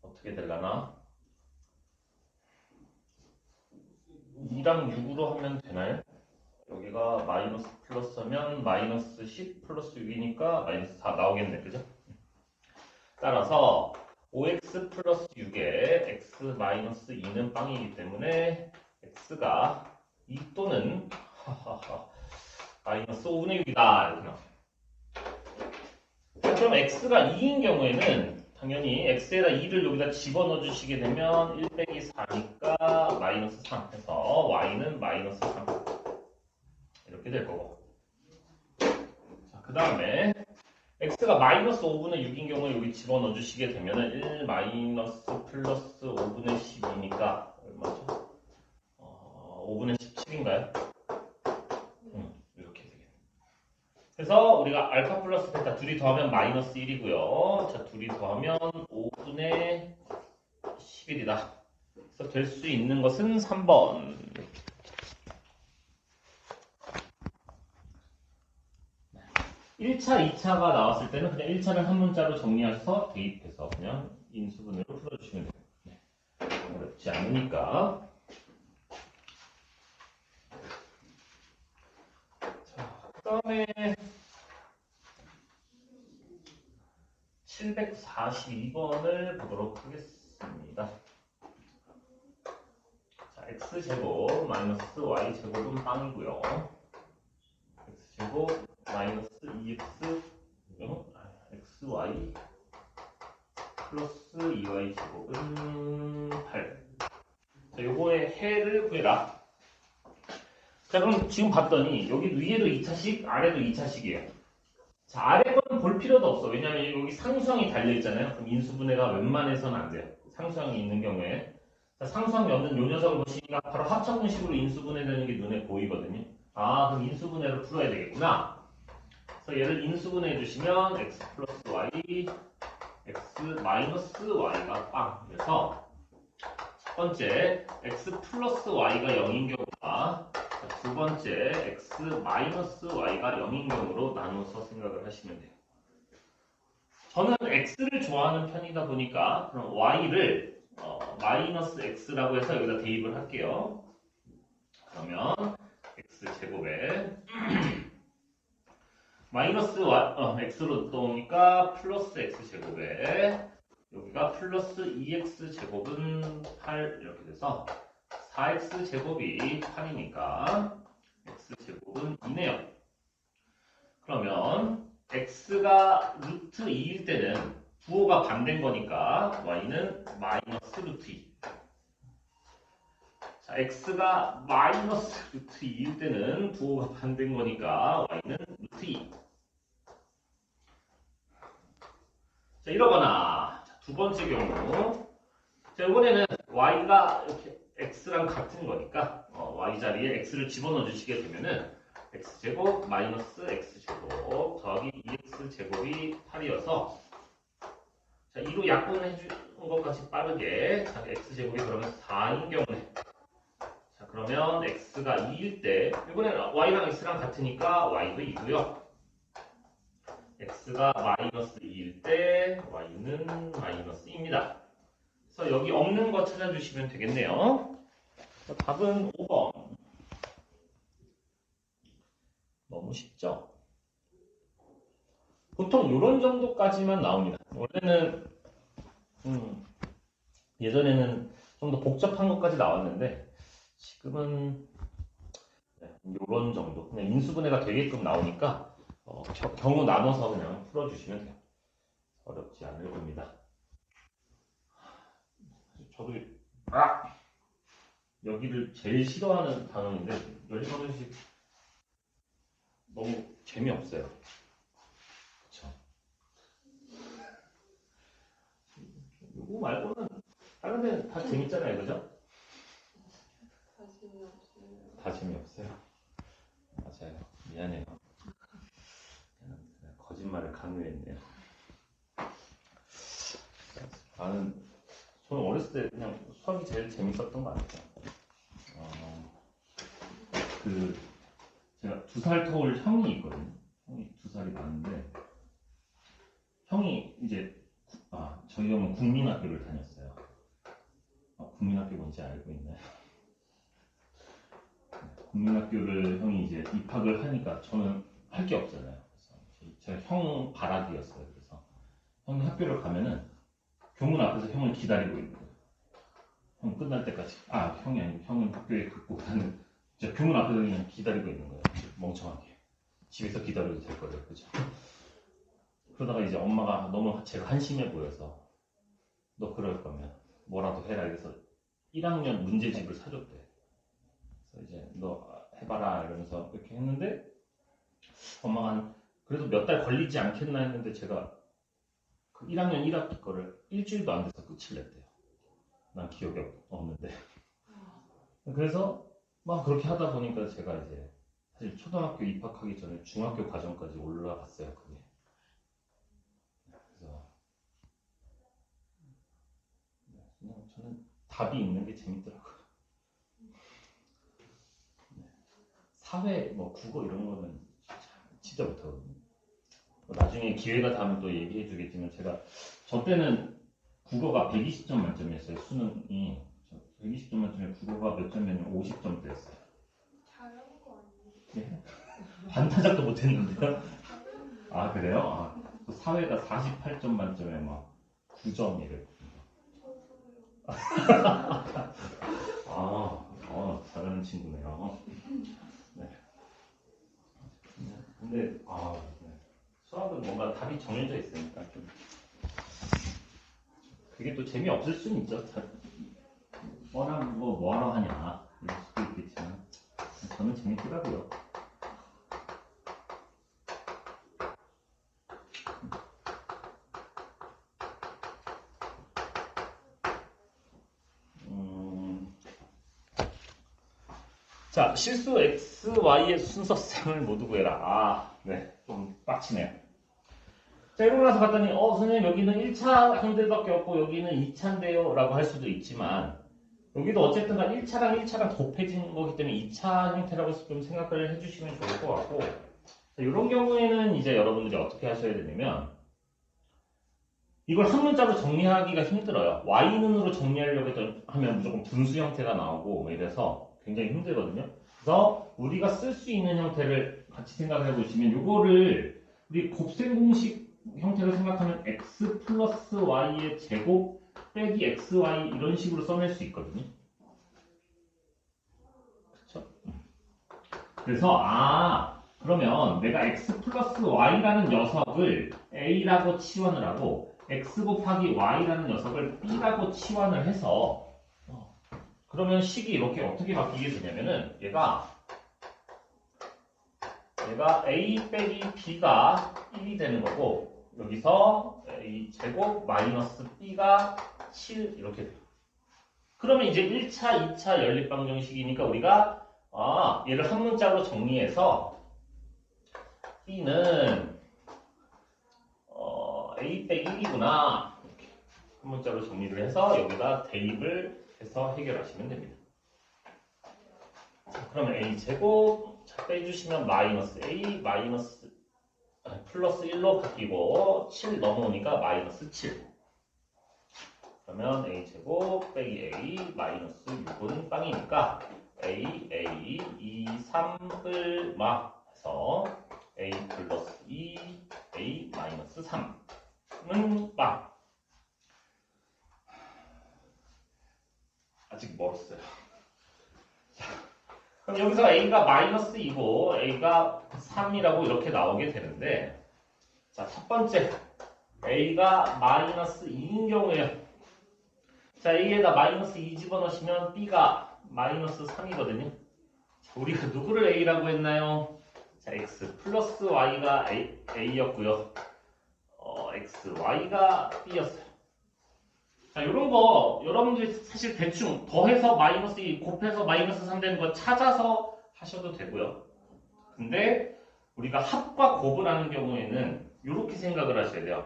어떻게 되려나? 2랑 6으로 하면 되나요? 여기가 마이너스 플러스면 마이너스 10 플러스 6이니까 마이너스 4 나오겠네, 그죠? 따라서 5x 플러스 6에 x 마이너스 2는 빵이기 때문에 x가 2 또는 마이너스 5분의 6이다 이렇게 나와요. 그럼 x가 2인 경우에는 당연히 x에다 2를 여기다 집어넣어 주시게 되면 1 빼기 4니까 마이너스 3 해서 y는 마이너스 3 이렇게 될 거고. 자, 그 다음에 x가 마이너스 5분의 6인 경우에 여기 집어넣어 주시게 되면 1 마이너스 플러스 5분의 10이니까 얼마죠? 5분의 17인가요? 이렇게 되겠네. 그래서 우리가 알파 플러스 베타 둘이 더하면 마이너스 1이고요. 자, 둘이 더하면 5분의 11이다. 그래서 될 수 있는 것은 3번. 1차, 2차가 나왔을 때는 그냥 1차를 한 문자로 정리하셔서 대입해서 그냥 인수분해로 풀어주시면 돼요. 네. 어렵지 않으니까. 자, 그 다음에 742번을 보도록 하겠습니다. 자, x제곱 마이너스 y제곱은 빵이고요. x제곱 마이너스 2x xy 플러스 2y 제곱은 8. 자, 요거의 해를 구해라. 자, 그럼 지금 봤더니 여기 위에도 2차식, 아래도 2차식이에요. 자, 아래 거는 볼 필요도 없어. 왜냐면 여기 상수항이 달려있잖아요. 그럼 인수분해가 웬만해서는 안 돼요. 상수항이 있는 경우에. 자, 상수항이 없는 요 녀석을 보시니까 바로 합성식으로 인수분해되는 게 눈에 보이거든요. 아, 그럼 인수분해로 풀어야 되겠구나. 그래서 얘를 인수분해해 주시면 x 플러스 y, x 마이너스 y가 빵. 그래서 첫 번째 x 플러스 y가 0인 경우와 두 번째 x 마이너스 y가 0인 경우로 나눠서 생각을 하시면 돼요. 저는 x를 좋아하는 편이다 보니까 그럼 y를 마이너스 x라고 해서 여기다 대입을 할게요. 그러면 x제곱에 마이너스 x로 떠오니까 플러스 x제곱에 여기가 플러스 2x제곱은 8 이렇게 돼서 4x제곱이 8이니까 x제곱은 2네요. 그러면 x가 루트 2일 때는 부호가 반대인 거니까 y는 마이너스 루트 2. 자, x가 마이너스 루트 2일 때는 부호가 반대인 거니까 y는 루트 2. 자, 이러거나 자, 두 번째 경우 자, 이번에는 y가 이렇게 x랑 같은 거니까 y 자리에 x를 집어넣어 주시게 되면은 x제곱 마이너스 x제곱 더하기 2x제곱이 8이어서 자, 2로 약분해 준 것까지 빠르게 자, x제곱이 그러면 4인 경우에 자, 그러면 x가 2일 때 이번에는 y랑 x랑 같으니까 y도 2고요. x가 마이너스 2일 때 y는 마이너스 2입니다. 그래서 여기 없는 거 찾아주시면 되겠네요. 자, 답은 5번. 너무 쉽죠? 보통 이런 정도까지만 나옵니다. 원래는 예전에는 좀 더 복잡한 것까지 나왔는데 지금은 이런 정도 그냥 인수분해가 되게끔 나오니까 경우 나눠서 그냥 풀어주시면 돼요. 어렵지 않을 겁니다. 저도 여기를 제일 싫어하는 단원인데 열번씩 너무 재미없어요. 그쵸? 이거 말고는 다른 데는 다 재밌잖아요, 그죠? 다 재미없어요. 다 재미없어요. 맞아요. 미안해요. 그냥 거짓말을 강요했네요. 저는 어렸을 때 그냥 수학이 제일 재밌었던 것 같아요. 제가 2살 터울 형이 있거든요. 형이 2살이 많은데 형이 이제 저희 형은 국민학교를 다녔어요. 국민학교 뭔지 알고 있나요? 국민학교를 형이 이제 입학을 하니까 저는 할 게 없잖아요. 그래서 제가 형 바라기였어요. 그래서 형이 학교를 가면은 교문 앞에서 형을 기다리고 있는 거예요. 형 끝날 때까지. 형이 아니고 형은 학교에 갖고 가는 진짜 교문 앞에서 그냥 기다리고 있는 거예요. 멍청하게. 집에서 기다려도 될 거예요. 그죠? 그러다가 이제 엄마가 너무 제가 한심해 보여서 너 그럴 거면 뭐라도 해라. 그래서 1학년 문제집을 사줬대. 그래서 이제 너 해봐라 이러면서 이렇게 했는데 엄마가 그래도 몇 달 걸리지 않겠나 했는데 제가 그 1학년 1학기 거를 일주일도 안 돼서 끝을 냈대요. 난 기억이 없는데. 그래서 막 그렇게 하다 보니까 제가 이제 사실 초등학교 입학하기 전에 중학교 과정까지 올라갔어요. 그게. 그래서 그냥 저는 답이 있는 게 재밌더라고요. 사회, 국어 이런 거는 진짜 못하거든요. 나중에 기회가 닿으면 또 얘기해 주겠지만 저 때는 국어가 120점 만점이었어요. 수능이 120점 만점에 국어가 몇 점이냐면 50점대였어요. 잘한 거 아니에요? 네? 반타작도 못했는데요? 그래요? 사회가 48점 만점에 막 9점이래요. 잘하는 친구네요. 네. 근데 네. 수학은 뭔가 답이 정해져 있으니까 좀 그게 또 재미없을 수는 있죠. 뻔한 거 뭐하러 하냐 이럴 수도 있겠지만 저는 재밌더라고요. 자, 실수 x, y의 순서쌍을 모두 구해라. 네, 좀 빡치네요. 자, 이러고 나서 봤더니 선생님 여기는 1차 형들밖에 없고 여기는 2차인데요 라고 할 수도 있지만 여기도 어쨌든 1차랑 곱해진 거기 때문에 2차 형태라고 좀 생각을 해주시면 좋을 것 같고 자, 이런 경우에는 이제 여러분들이 어떻게 하셔야 되냐면 이걸 한 문자로 정리하기가 힘들어요. y눈으로 정리하려고 하면 무조건 분수 형태가 나오고 이래서 굉장히 힘들거든요. 그래서 우리가 쓸 수 있는 형태를 같이 생각을 해보시면 이거를 우리 곱셈 공식 형태로 생각하면 x 플러스 y의 제곱 빼기 xy 이런 식으로 써낼 수 있거든요. 그렇죠? 그래서 그러면 내가 x 플러스 y라는 녀석을 a라고 치환을 하고 x 곱하기 y라는 녀석을 b라고 치환을 해서 그러면 식이 이렇게 어떻게 바뀌게 되냐면은 얘가 a 빼기 b가 1이 되는 거고 여기서 a 제곱 마이너스 b가 7 이렇게 돼요. 그러면 이제 1차, 2차 연립방정식이니까 우리가 얘를 한 문자로 정리해서 b는 a 빼기 1이구나 이렇게 한 문자로 정리를 해서 여기다 대입을 해서 해결하시면 됩니다. 그러면 a 제곱 빼주시면 마이너스 a 플러스 1로 바뀌고 7 넘어오니까 마이너스 7 그러면 a 제곱 빼기 a 마이너스 6은 빵이니까 a 2, 3을 해서 a 플러스 2 a 마이너스 3은 빵. 아직 멀었어요. 그럼 여기서 a가 마이너스 2고 a가 3이라고 이렇게 나오게 되는데 자, 첫 번째 a가 마이너스 2인 경우에 자, a에다 마이너스 2 집어넣으시면 b가 마이너스 3이거든요. 자, 우리가 누구를 a라고 했나요? 자, x 플러스 y가 a였고요. x, y가 b였어요. 자, 이런 거 여러분들이 사실 대충 더해서 마이너스 2, 곱해서 마이너스 3 되는 거 찾아서 하셔도 되고요. 근데 우리가 합과 곱을 하는 경우에는 이렇게 생각을 하셔야 돼요.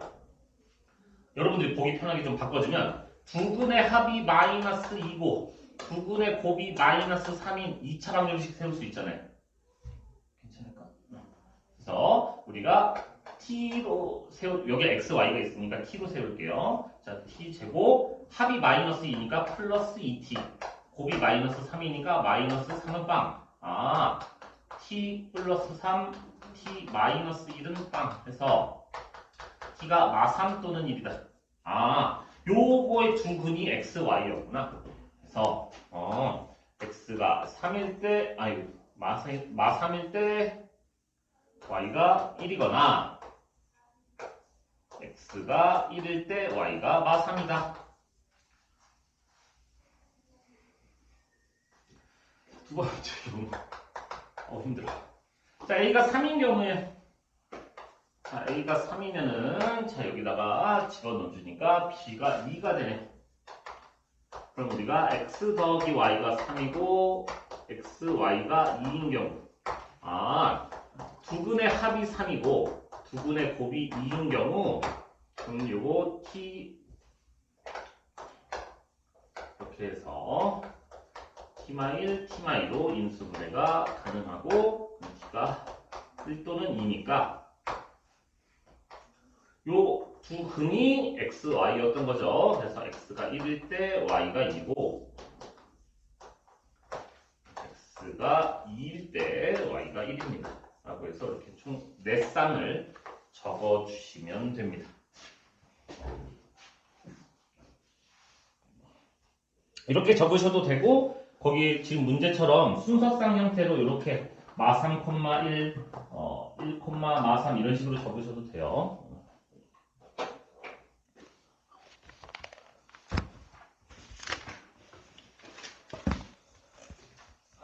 여러분들이 보기 편하게 좀 바꿔주면 두근의 합이 마이너스 2고 두근의 곱이 마이너스 3인 2차 방정식 세울 수 있잖아요. 괜찮을까? 그래서 우리가 t로 여기 x, y가 있으니까 t로 세울게요. 자, t 제곱 합이 마이너스 2니까 플러스 2t 곱이 마이너스 3이니까 마이너스 3은 빵. 아, t 플러스 3, t 마이너스 1은 빵 해서 t가 마3 또는 1이다. 아, 요거의 두 근이 x, y였구나. 그래서 x가 3일 때, 아니 마3일 때 y가 1이거나 x가 1일 때 y가 마3이다. 두 번째 경우 힘들어. 자, a가 3인 경우에 자, a가 3이면은 자 여기다가 집어넣어 주니까 b가 2가 되네. 그럼 우리가 x 더하기 y가 3이고 x, y가 2인 경우 두 근의 합이 3이고 두 근의 곱이 2인 경우 그럼 요거 t 이렇게 해서 t-1, t-2로 인수분해가 가능하고 t가 1 또는 2니까 요 두 근이 x, y였던 거죠. 그래서 x가 1일 때 y가 2고 x가 2일 때 y가 1입니다. 라고 해서 이렇게 총 4쌍을 적어주시면 됩니다. 이렇게 적으셔도 되고 거기 지금 문제처럼 순서상 형태로 이렇게 마3, 1, 1, 마3 이런 식으로 적으셔도 돼요.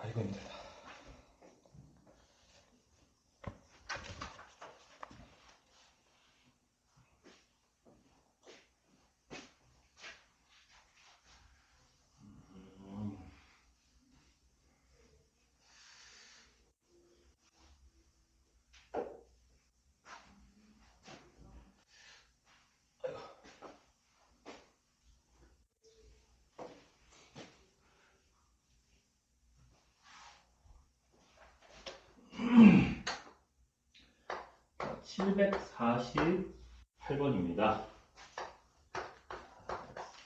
아이고 힘들다. 자, 748번입니다.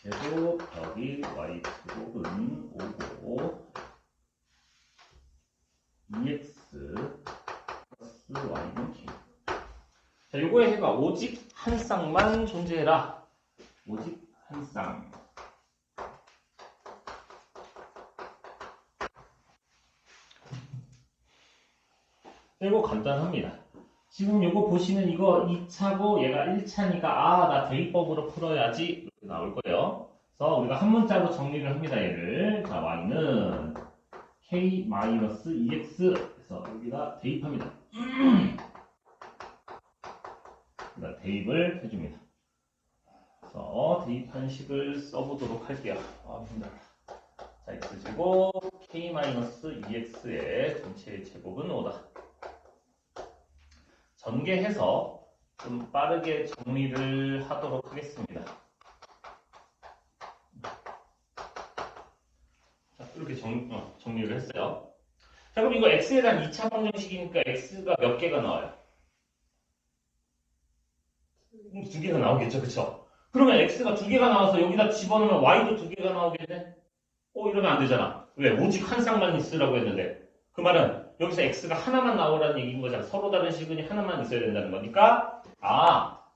제곱 더하기 y 제곱은 5고 2x 플러스 y는 q. 자, 요거의 해가 오직 한 쌍만 존재해라. 오직 한 쌍. 이거 간단합니다. 지금 요거 보시는 이거 2차고 얘가 1차니까 나 대입법으로 풀어야지 이렇게 나올 거예요. 그래서 우리가 한 문자로 정리를 합니다. 얘를. 자, y는 k-2x 그래서 여기다 대입합니다. 그러니까 대입을 해줍니다. 그래서 대입한 식을 써보도록 할게요. 힘들어. 자, x제곱 k-2x의 전체의 제곱은 5다. 전개해서 좀 빠르게 정리를 하도록 하겠습니다. 자, 이렇게 정리를 했어요. 자, 그럼 이거 x에 대한 2차 방정식이니까 x가 몇 개가 나와요? 2개가 나오겠죠, 그쵸? 그러면 x가 2개가 나와서 여기다 집어넣으면 y도 2개가 나오겠네? 이러면 안 되잖아. 왜? 오직 한 쌍만 있으라고 했는데. 그 말은 여기서 x가 하나만 나오라는 얘기인 거잖아. 서로 다른 시근이 하나만 있어야 된다는 거니까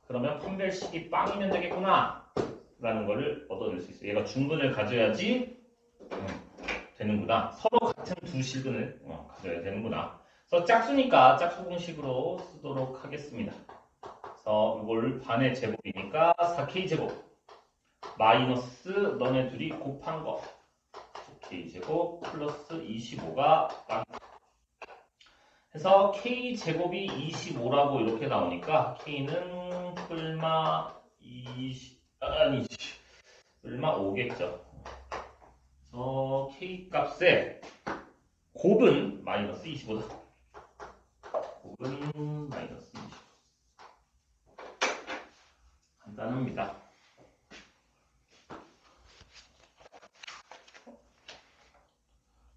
그러면 판별식이 빵이면 되겠구나 라는 거를 얻어낼 수 있어요. 얘가 중근을 가져야지 되는구나. 서로 같은 두 시근을 가져야 되는구나. 그래서 짝수니까 짝수 공식으로 쓰도록 하겠습니다. 그래서 이걸 반의 제곱이니까 4k제곱 마이너스 너네 둘이 곱한 거 k제곱 플러스 25가 빵. 해서 k제곱이 25라고 이렇게 나오니까 k는 뿔마 5겠죠. 그래서 k 값에 곱은 마이너스 25다. 곱은 마이너스 25. 간단합니다.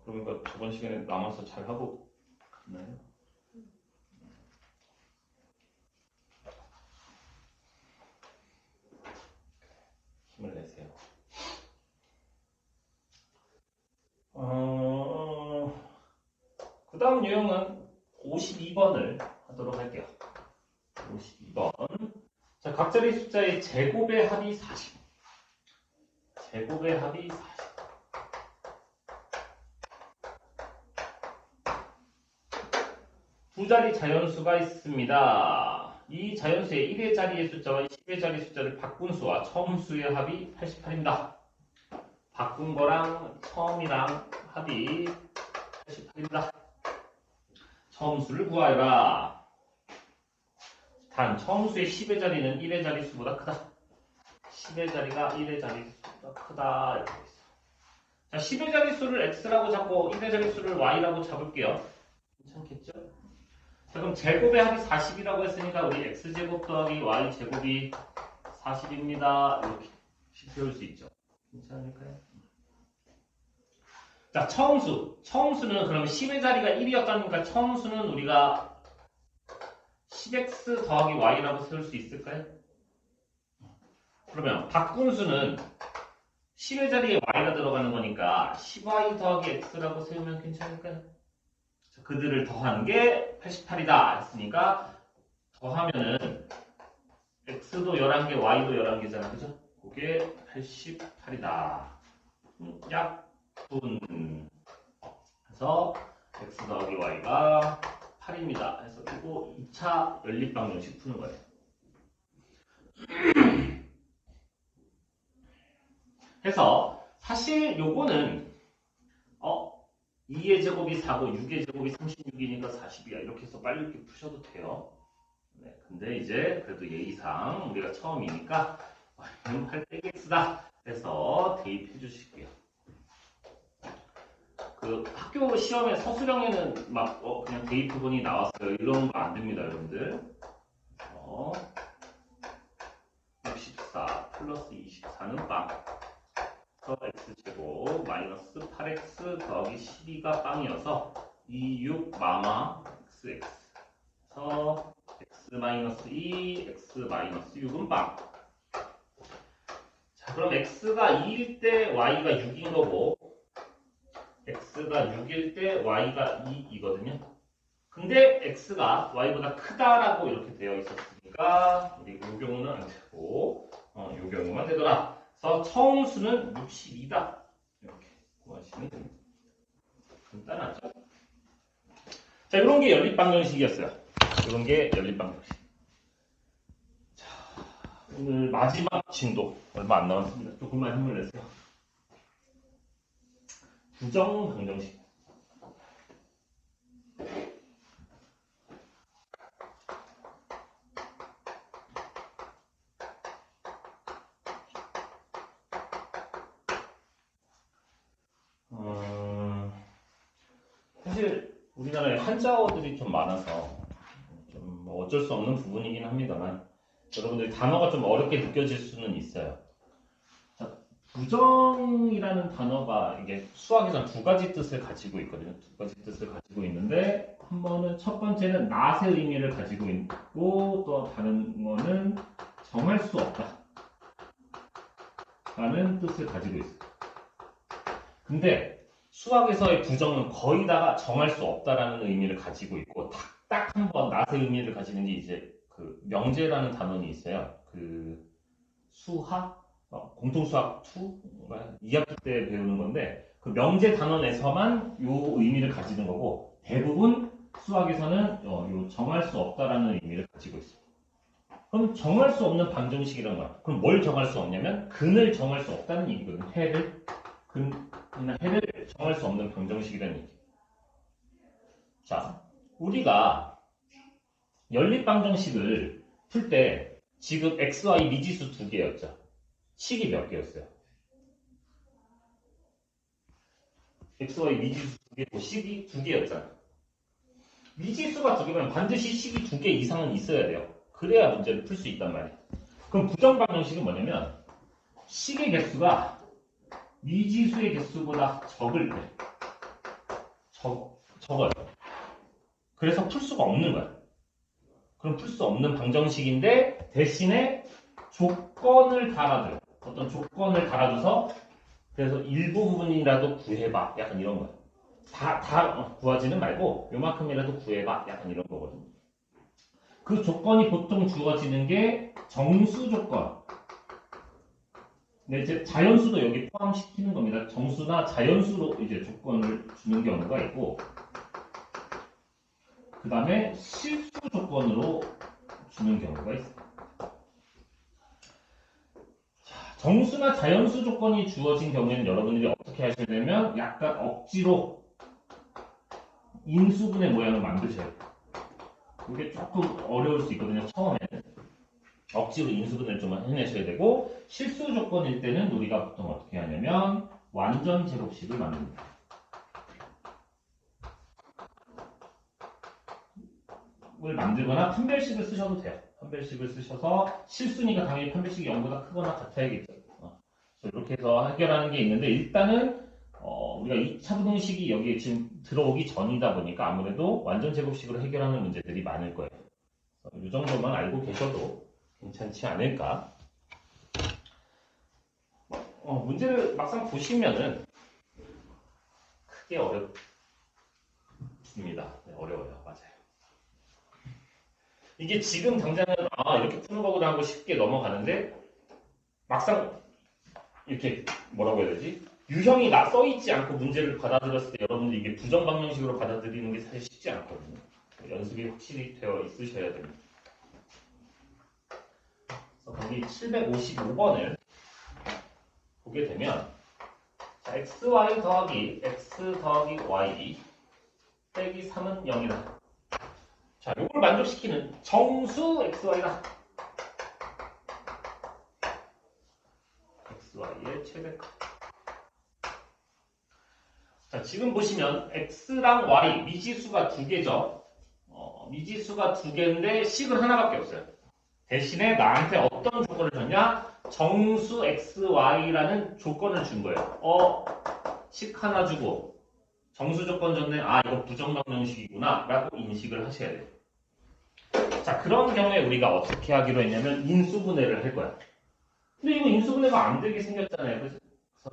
그러니까 저번 시간에 남아서 잘 하고 갔나요? 그 다음 유형은 52번을 하도록 할게요. 52번. 자, 각자리 숫자의 제곱의 합이 40. 제곱의 합이 40. 두 자리 자연수가 있습니다. 이 자연수의 1의 자리의 숫자와 10의 자리 숫자를 바꾼 수와 처음 수의 합이 88입니다. 바꾼 거랑 처음이랑 합이 88입니다. 처음 수를 구하여라. 단 처음 수의 10의 자리는 1의 자리 수보다 크다. 10의 자리가 1의 자리 수보다 크다. 이렇게 있어. 자, 10의 자리 수를 x라고 잡고 1의 자리 수를 y라고 잡을게요. 괜찮겠죠? 자, 그럼 제곱의 합이 40이라고 했으니까 우리 x제곱 더하기 y제곱이 40입니다. 이렇게 배울 수 있죠. 괜찮을까요? 자, 처음수. 처음수는 그러면 10의 자리가 1이었다니까 처음수는 우리가 10x 더하기 y라고 세울 수 있을까요? 그러면 바꾼수는 10의 자리에 y가 들어가는 거니까 10y 더하기 x라고 세우면 괜찮을까요? 자, 그들을 더하는 게 88이다 했으니까 더하면은 x도 11개, y도 11개잖아. 그죠? 그게 88이다. 약분. 그래서 x 더하기 y가 8입니다. 그래서 이거 2차 연립방정식 푸는 거예요. 그래서 사실 요거는 2의 제곱이 4고 6의 제곱이 36이니까 40이야. 이렇게 해서 빨리 이렇게 푸셔도 돼요. 네, 근데 이제 그래도 예의상 우리가 처음이니까 y는 8x다. 해서 대입해 주실게요. 그 학교 시험에 서술형에는 막 그냥 데이트 본이 나왔어요. 이런 거 안 됩니다, 여러분들. 64 플러스 24는 빵. x제곱 마이너스 8x 더하기 12가 빵이어서 26 마마 xx. 그래서 x 마이너스 2, x 마이너스 6은 빵. 자, 그럼 x가 2일 때 y가 6인 거고 x가 6일 때 y가 2이거든요. 근데 x가 y보다 크다라고 이렇게 되어 있었으니까 우리 이 경우는 안 되고 이 경우만 되더라. 그래서 처음 수는 62다. 이렇게 구하시면 됩니다. 간단하죠? 자, 이런 게 연립방정식이었어요. 이런 게 연립방정식. 자, 오늘 마지막 진도 얼마 안 남았습니다. 조금만 힘을 내세요. 부정방정식. 사실 우리나라에 한자어들이 좀 많아서 좀 어쩔 수 없는 부분이긴 합니다만 여러분들이 단어가 좀 어렵게 느껴질 수는 있어요. 자, 부정이라는 단어가 이게 수학에서 두 가지 뜻을 가지고 있거든요. 두 가지 뜻을 가지고 있는데 한 번은 첫 번째는 낫의 의미를 가지고 있고 또 다른 거는 정할 수 없다 라는 뜻을 가지고 있어요. 근데 수학에서의 부정은 거의 다가 정할 수 없다라는 의미를 가지고 있고 딱 한 번 낫의 의미를 가지는 게 이제 그 명제라는 단원이 있어요. 그 수학 공통수학 2학기 때 배우는 건데 그 명제 단원에서만 요 의미를 가지는 거고 대부분 수학에서는 요 정할 수 없다라는 의미를 가지고 있어요. 그럼 정할 수 없는 방정식이란 거야. 그럼 뭘 정할 수 없냐면 근을 정할 수 없다는 얘기거든. 해를 근이나 해를 정할 수 없는 방정식이라는 얘기. 자, 우리가 연립방정식을 풀 때 지금 x, y 미지수 두 개였죠. 식이 몇 개였어요? x, y 미지수 두 개고 식이 두 개였잖아. 미지수가 두 개면 반드시 식이 두 개 이상은 있어야 돼요. 그래야 문제를 풀 수 있단 말이에요. 그럼 부정방정식은 뭐냐면 식의 개수가 미지수의 개수보다 적을 때 적어요. 그래서 풀 수가 없는 거야. 그럼 풀 수 없는 방정식인데 대신에 조건을 달아줘요. 어떤 조건을 달아줘서 그래서 일부 부분이라도 구해봐. 약간 이런 거야. 다 구하지는 말고 요만큼이라도 구해봐. 약간 이런 거거든요. 그 조건이 보통 주어지는 게 정수 조건. 네, 이제 자연수도 여기 포함시키는 겁니다. 정수나 자연수로 이제 조건을 주는 경우가 있고, 그 다음에 실수 조건으로 주는 경우가 있어요. 자, 정수나 자연수 조건이 주어진 경우에는 여러분들이 어떻게 하셔야 되면 약간 억지로 인수분해 모양을 만드셔야 돼요. 이게 조금 어려울 수 있거든요. 처음에는. 억지로 인수분해를 좀 해내셔야 되고, 실수 조건일 때는 우리가 보통 어떻게 하냐면 완전 제곱식을 만듭니다. 을 만들거나 판별식을 쓰셔도 돼요. 판별식을 쓰셔서 실수니까 당연히 판별식이 0보다 크거나 같아야겠죠. 이렇게 해서 해결하는 게 있는데 일단은 우리가 2차 부등식이 여기에 지금 들어오기 전이다 보니까 아무래도 완전 제곱식으로 해결하는 문제들이 많을 거예요. 이 정도만 알고 계셔도 괜찮지 않을까. 문제를 막상 보시면은 크게 어렵습니다. 네, 어려워요. 맞아요. 이게 지금 당장은 이렇게 푸는 거구나 하고 쉽게 넘어가는데 막상 이렇게 뭐라고 해야 되지? 유형이 써있지 않고 문제를 받아들였을 때 여러분들이 이게 부정방정식으로 받아들이는 게 사실 쉽지 않거든요. 연습이 확실히 되어 있으셔야 됩니다. 그래서 거기 755번을 보게 되면 자, xy 더하기 x 더하기 y 빼기 3은 0이다. 자, 이걸 만족시키는 정수 xy다. xy의 최대값. 자, 지금 보시면 x랑 y 미지수가 두 개죠. 미지수가 두 개인데 식은 하나밖에 없어요. 대신에 나한테 어떤 조건을 줬냐? 정수 xy라는 조건을 준 거예요. 식 하나 주고 정수 조건 줬네. 이거 부정방정식이구나 라고 인식을 하셔야 돼요. 자, 그런 경우에 우리가 어떻게 하기로 했냐면 인수분해를 할 거야. 근데 이거 인수분해가 안 되게 생겼잖아요. 그래서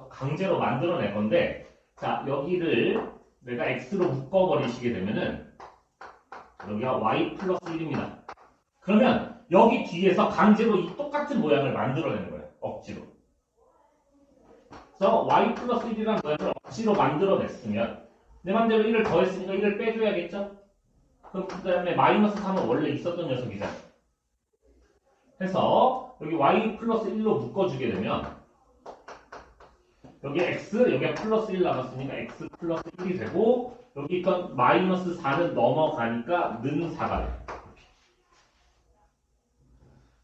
강제로 만들어낼 건데, 자, 여기를 내가 x로 묶어버리시게 되면은 여기가 y 플러스 1입니다. 그러면 여기 뒤에서 강제로 이 똑같은 모양을 만들어내는 거예요. 억지로. 그래서 y 플러스 1이라는 모양을 억지로 만들어냈으면 내 맘대로 1을 더했으니까 1을 빼줘야겠죠? 그럼 그 다음에 마이너스 3은 원래 있었던 녀석이잖아. 해서 여기 y 플러스 1로 묶어주게 되면 여기 x, 여기가 플러스 1 남았으니까 x 플러스 1이 되고 여기 있던 마이너스 4는 넘어가니까 는 4가 돼요.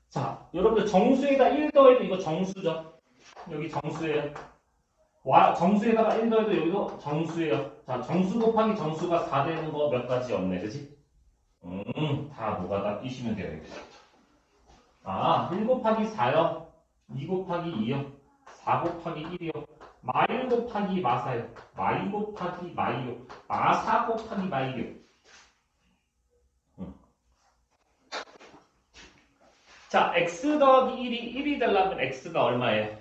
자, 여러분들 정수에다 1 더해도 이거 정수죠? 여기 정수예요. 정수에다가 1 더해도 여기도 정수예요. 자, 정수 곱하기 정수가 4 되는 거 몇 가지 없네, 그치? 다 뭐가 다 끼시면 돼요. 1 곱하기 4요. 2 곱하기 2요. 4 곱하기 1이요. 마1 곱하기 마4요. 마2 곱하기 마2요. 마4 곱하기 마2요. 자, x 더하기 1이 되려면 x가 얼마예요?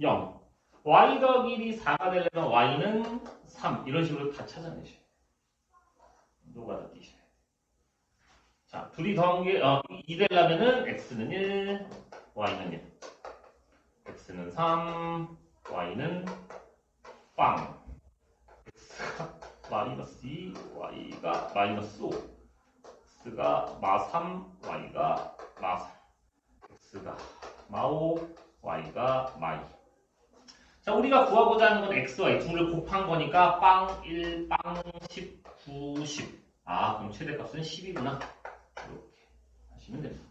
0. y 더하기 1이 4가 되려면 y는 3. 이런 식으로 다 찾아내셔요. 노가다 띄셔야 돼요. 자, 둘이 더한 게 2 되려면은 x는 1, y는 1. x는 3, y는 빵. x가 마이너스 2, y가 마이너스 5. x가 마3, y가 마4. x가 마5, y가 마2. 자, 우리가 구하고자 하는 건 x와 둘을 곱한 거니까 빵 1, 빵 10, 9, 10. 그럼 최대값은 10이구나. 이렇게 하시면 됩니다.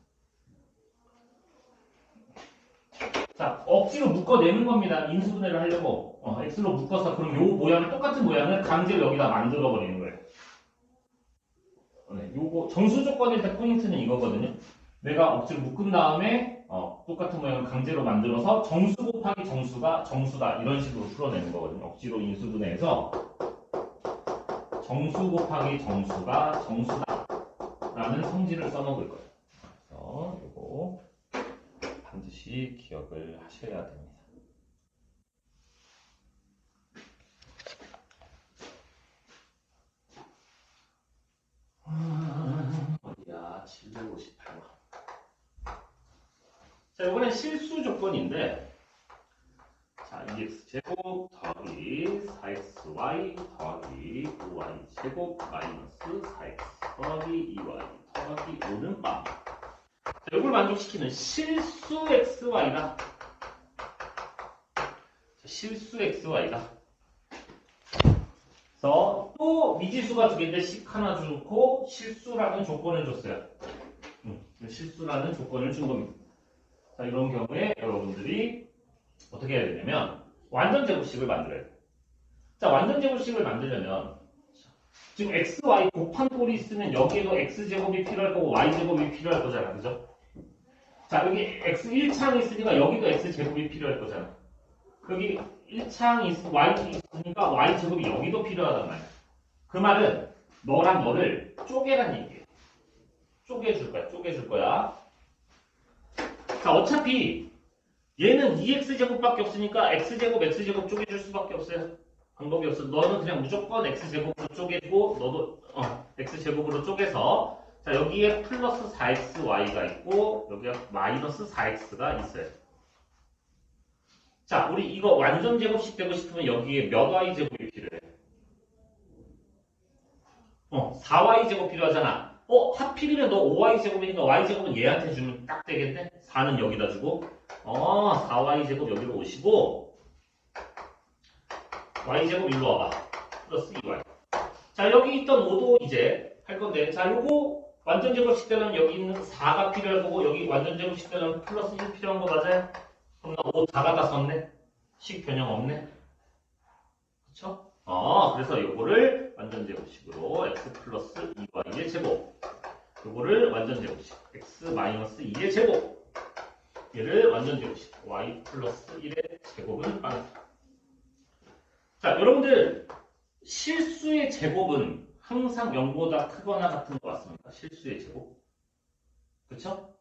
자, 억지로 묶어내는 겁니다. 인수분해를 하려고. x로 묶어서 그럼 요 모양을 똑같은 모양을 강제로 여기다 만들어 버리는 거예요. 네, 요거 정수 조건일 때 포인트는 이거거든요. 내가 억지로 묶은 다음에 똑같은 모양을 강제로 만들어서 정수 곱하기 정수가 정수다 이런 식으로 풀어내는 거거든요. 억지로 인수분해해서 정수 곱하기 정수가 정수다 라는 성질을 써먹을 거예요. 그래서 요거 반드시 기억을 하셔야 됩니다. 758번. 자, 이번엔 실수 조건인데, 자, 2x제곱 더하기 4xy 더하기 5y제곱 마이너스 4x 더하기 2y 더하기 5는 빵. 자, 이걸 만족시키는 실수 xy다. 실수 xy다. 그래서 또 미지수가 두 개인데 식 하나 주고 실수라는 조건을 줬어요. 실수라는 조건을 준 겁니다. 자, 이런 경우에 여러분들이 어떻게 해야 되냐면 완전 제곱식을 만들어야 돼요. 자, 완전 제곱식을 만들려면 지금 x, y 곱한 꼴이 있으면 여기에도 x제곱이 필요할 거고 y제곱이 필요할 거잖아. 그죠? 자, 여기 x 1창이 있으니까 여기도 x제곱이 필요할 거잖아. 여기 1창이 있으니까 y제곱이 여기도 필요하단 말이야. 그 말은 너랑 너를 쪼개란 얘기예요. 쪼개줄 거야. 쪼개줄 거야. 자, 어차피 얘는 2x제곱밖에 없으니까 x제곱 쪼개줄 수밖에 없어요. 방법이 없어. 너는 그냥 무조건 x제곱으로 쪼개고 너도 x제곱으로 쪼개서 자, 여기에 플러스 4xy가 있고 여기에 마이너스 4x가 있어요. 자, 우리 이거 완전 제곱식 되고 싶으면 여기에 몇 y제곱이 필요해? 4y제곱 필요하잖아. 하필이면 너 5y제곱이니까 y제곱은 얘한테 주면 딱 되겠네? 4는 여기다 주고 4y제곱 여기로 오시고 y제곱 일로 와봐. 플러스 2y. 자, 여기 있던 5도 이제 할 건데 자, 요거 완전 제곱식 되려면 여기 있는 4가 필요할 거고 여기 완전 제곱식 되려면 플러스 1 필요한 거 맞아요? 그럼 나 5 4가 다 썼네? 식 변형 없네? 그쵸? 그래서 요거를 완전 제곱식으로 x 플러스 2y의 제곱 요거를 완전 제곱식 x 마이너스 2의 제곱 얘를 완전 제곱식 y 플러스 1의 제곱은 빵이다. 자, 여러분들 실수의 제곱은 항상 0보다 크거나 같은 것 같습니다. 실수의 제곱. 그쵸?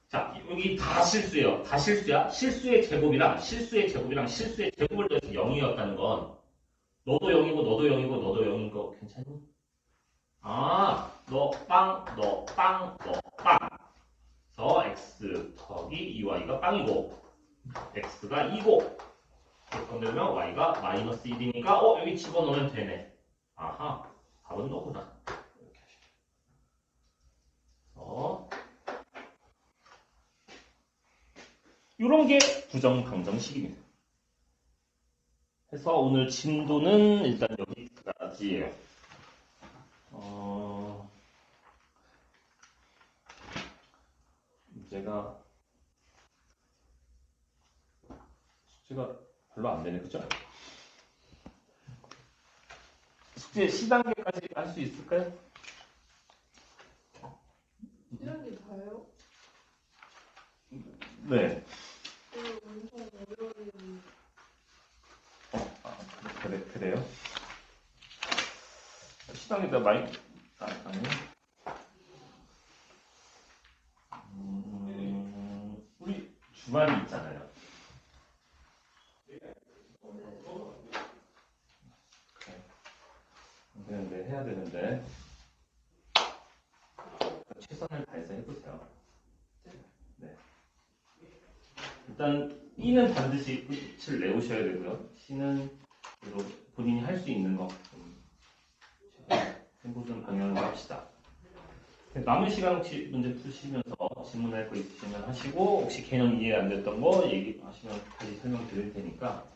자, 여기 다 실수예요. 다 실수야. 실수의 제곱이랑 실수의 제곱을 더해서 0이었다는 건 너도 0이고 너도 0이고 너도 0인 거 괜찮니? 너 빵, 너 빵, 너 빵. 그래서 x 더하기 2y가 빵이고 x가 2고 이렇게 건들면 y가 마이너스 1이니까 여기 집어넣으면 되네. 아하, 답은 너구나. 이렇게 하시죠. 이런 게 부정방정식입니다. 그래서 오늘 진도는 일단 여기까지예요. 숙제가 별로 안 되네, 그죠? 숙제 C단계까지 할 수 있을까요? 이런 게 다요? 네. 엄청 어려운. 그래요? C단계가 많이 아니. 우리 주말이 있잖아요. 되는데 해야 되는데 최선을 다해서 해보세요. 네. 일단 E는 반드시 끝을 내오셔야 되고요. C는 본인이 할 수 있는 거 해보는 방향으로 합시다. 남은 시간 혹시 문제 푸시면서 질문할 거 있으시면 하시고 혹시 개념 이해 안 됐던 거 얘기하시면 다시 설명드릴 테니까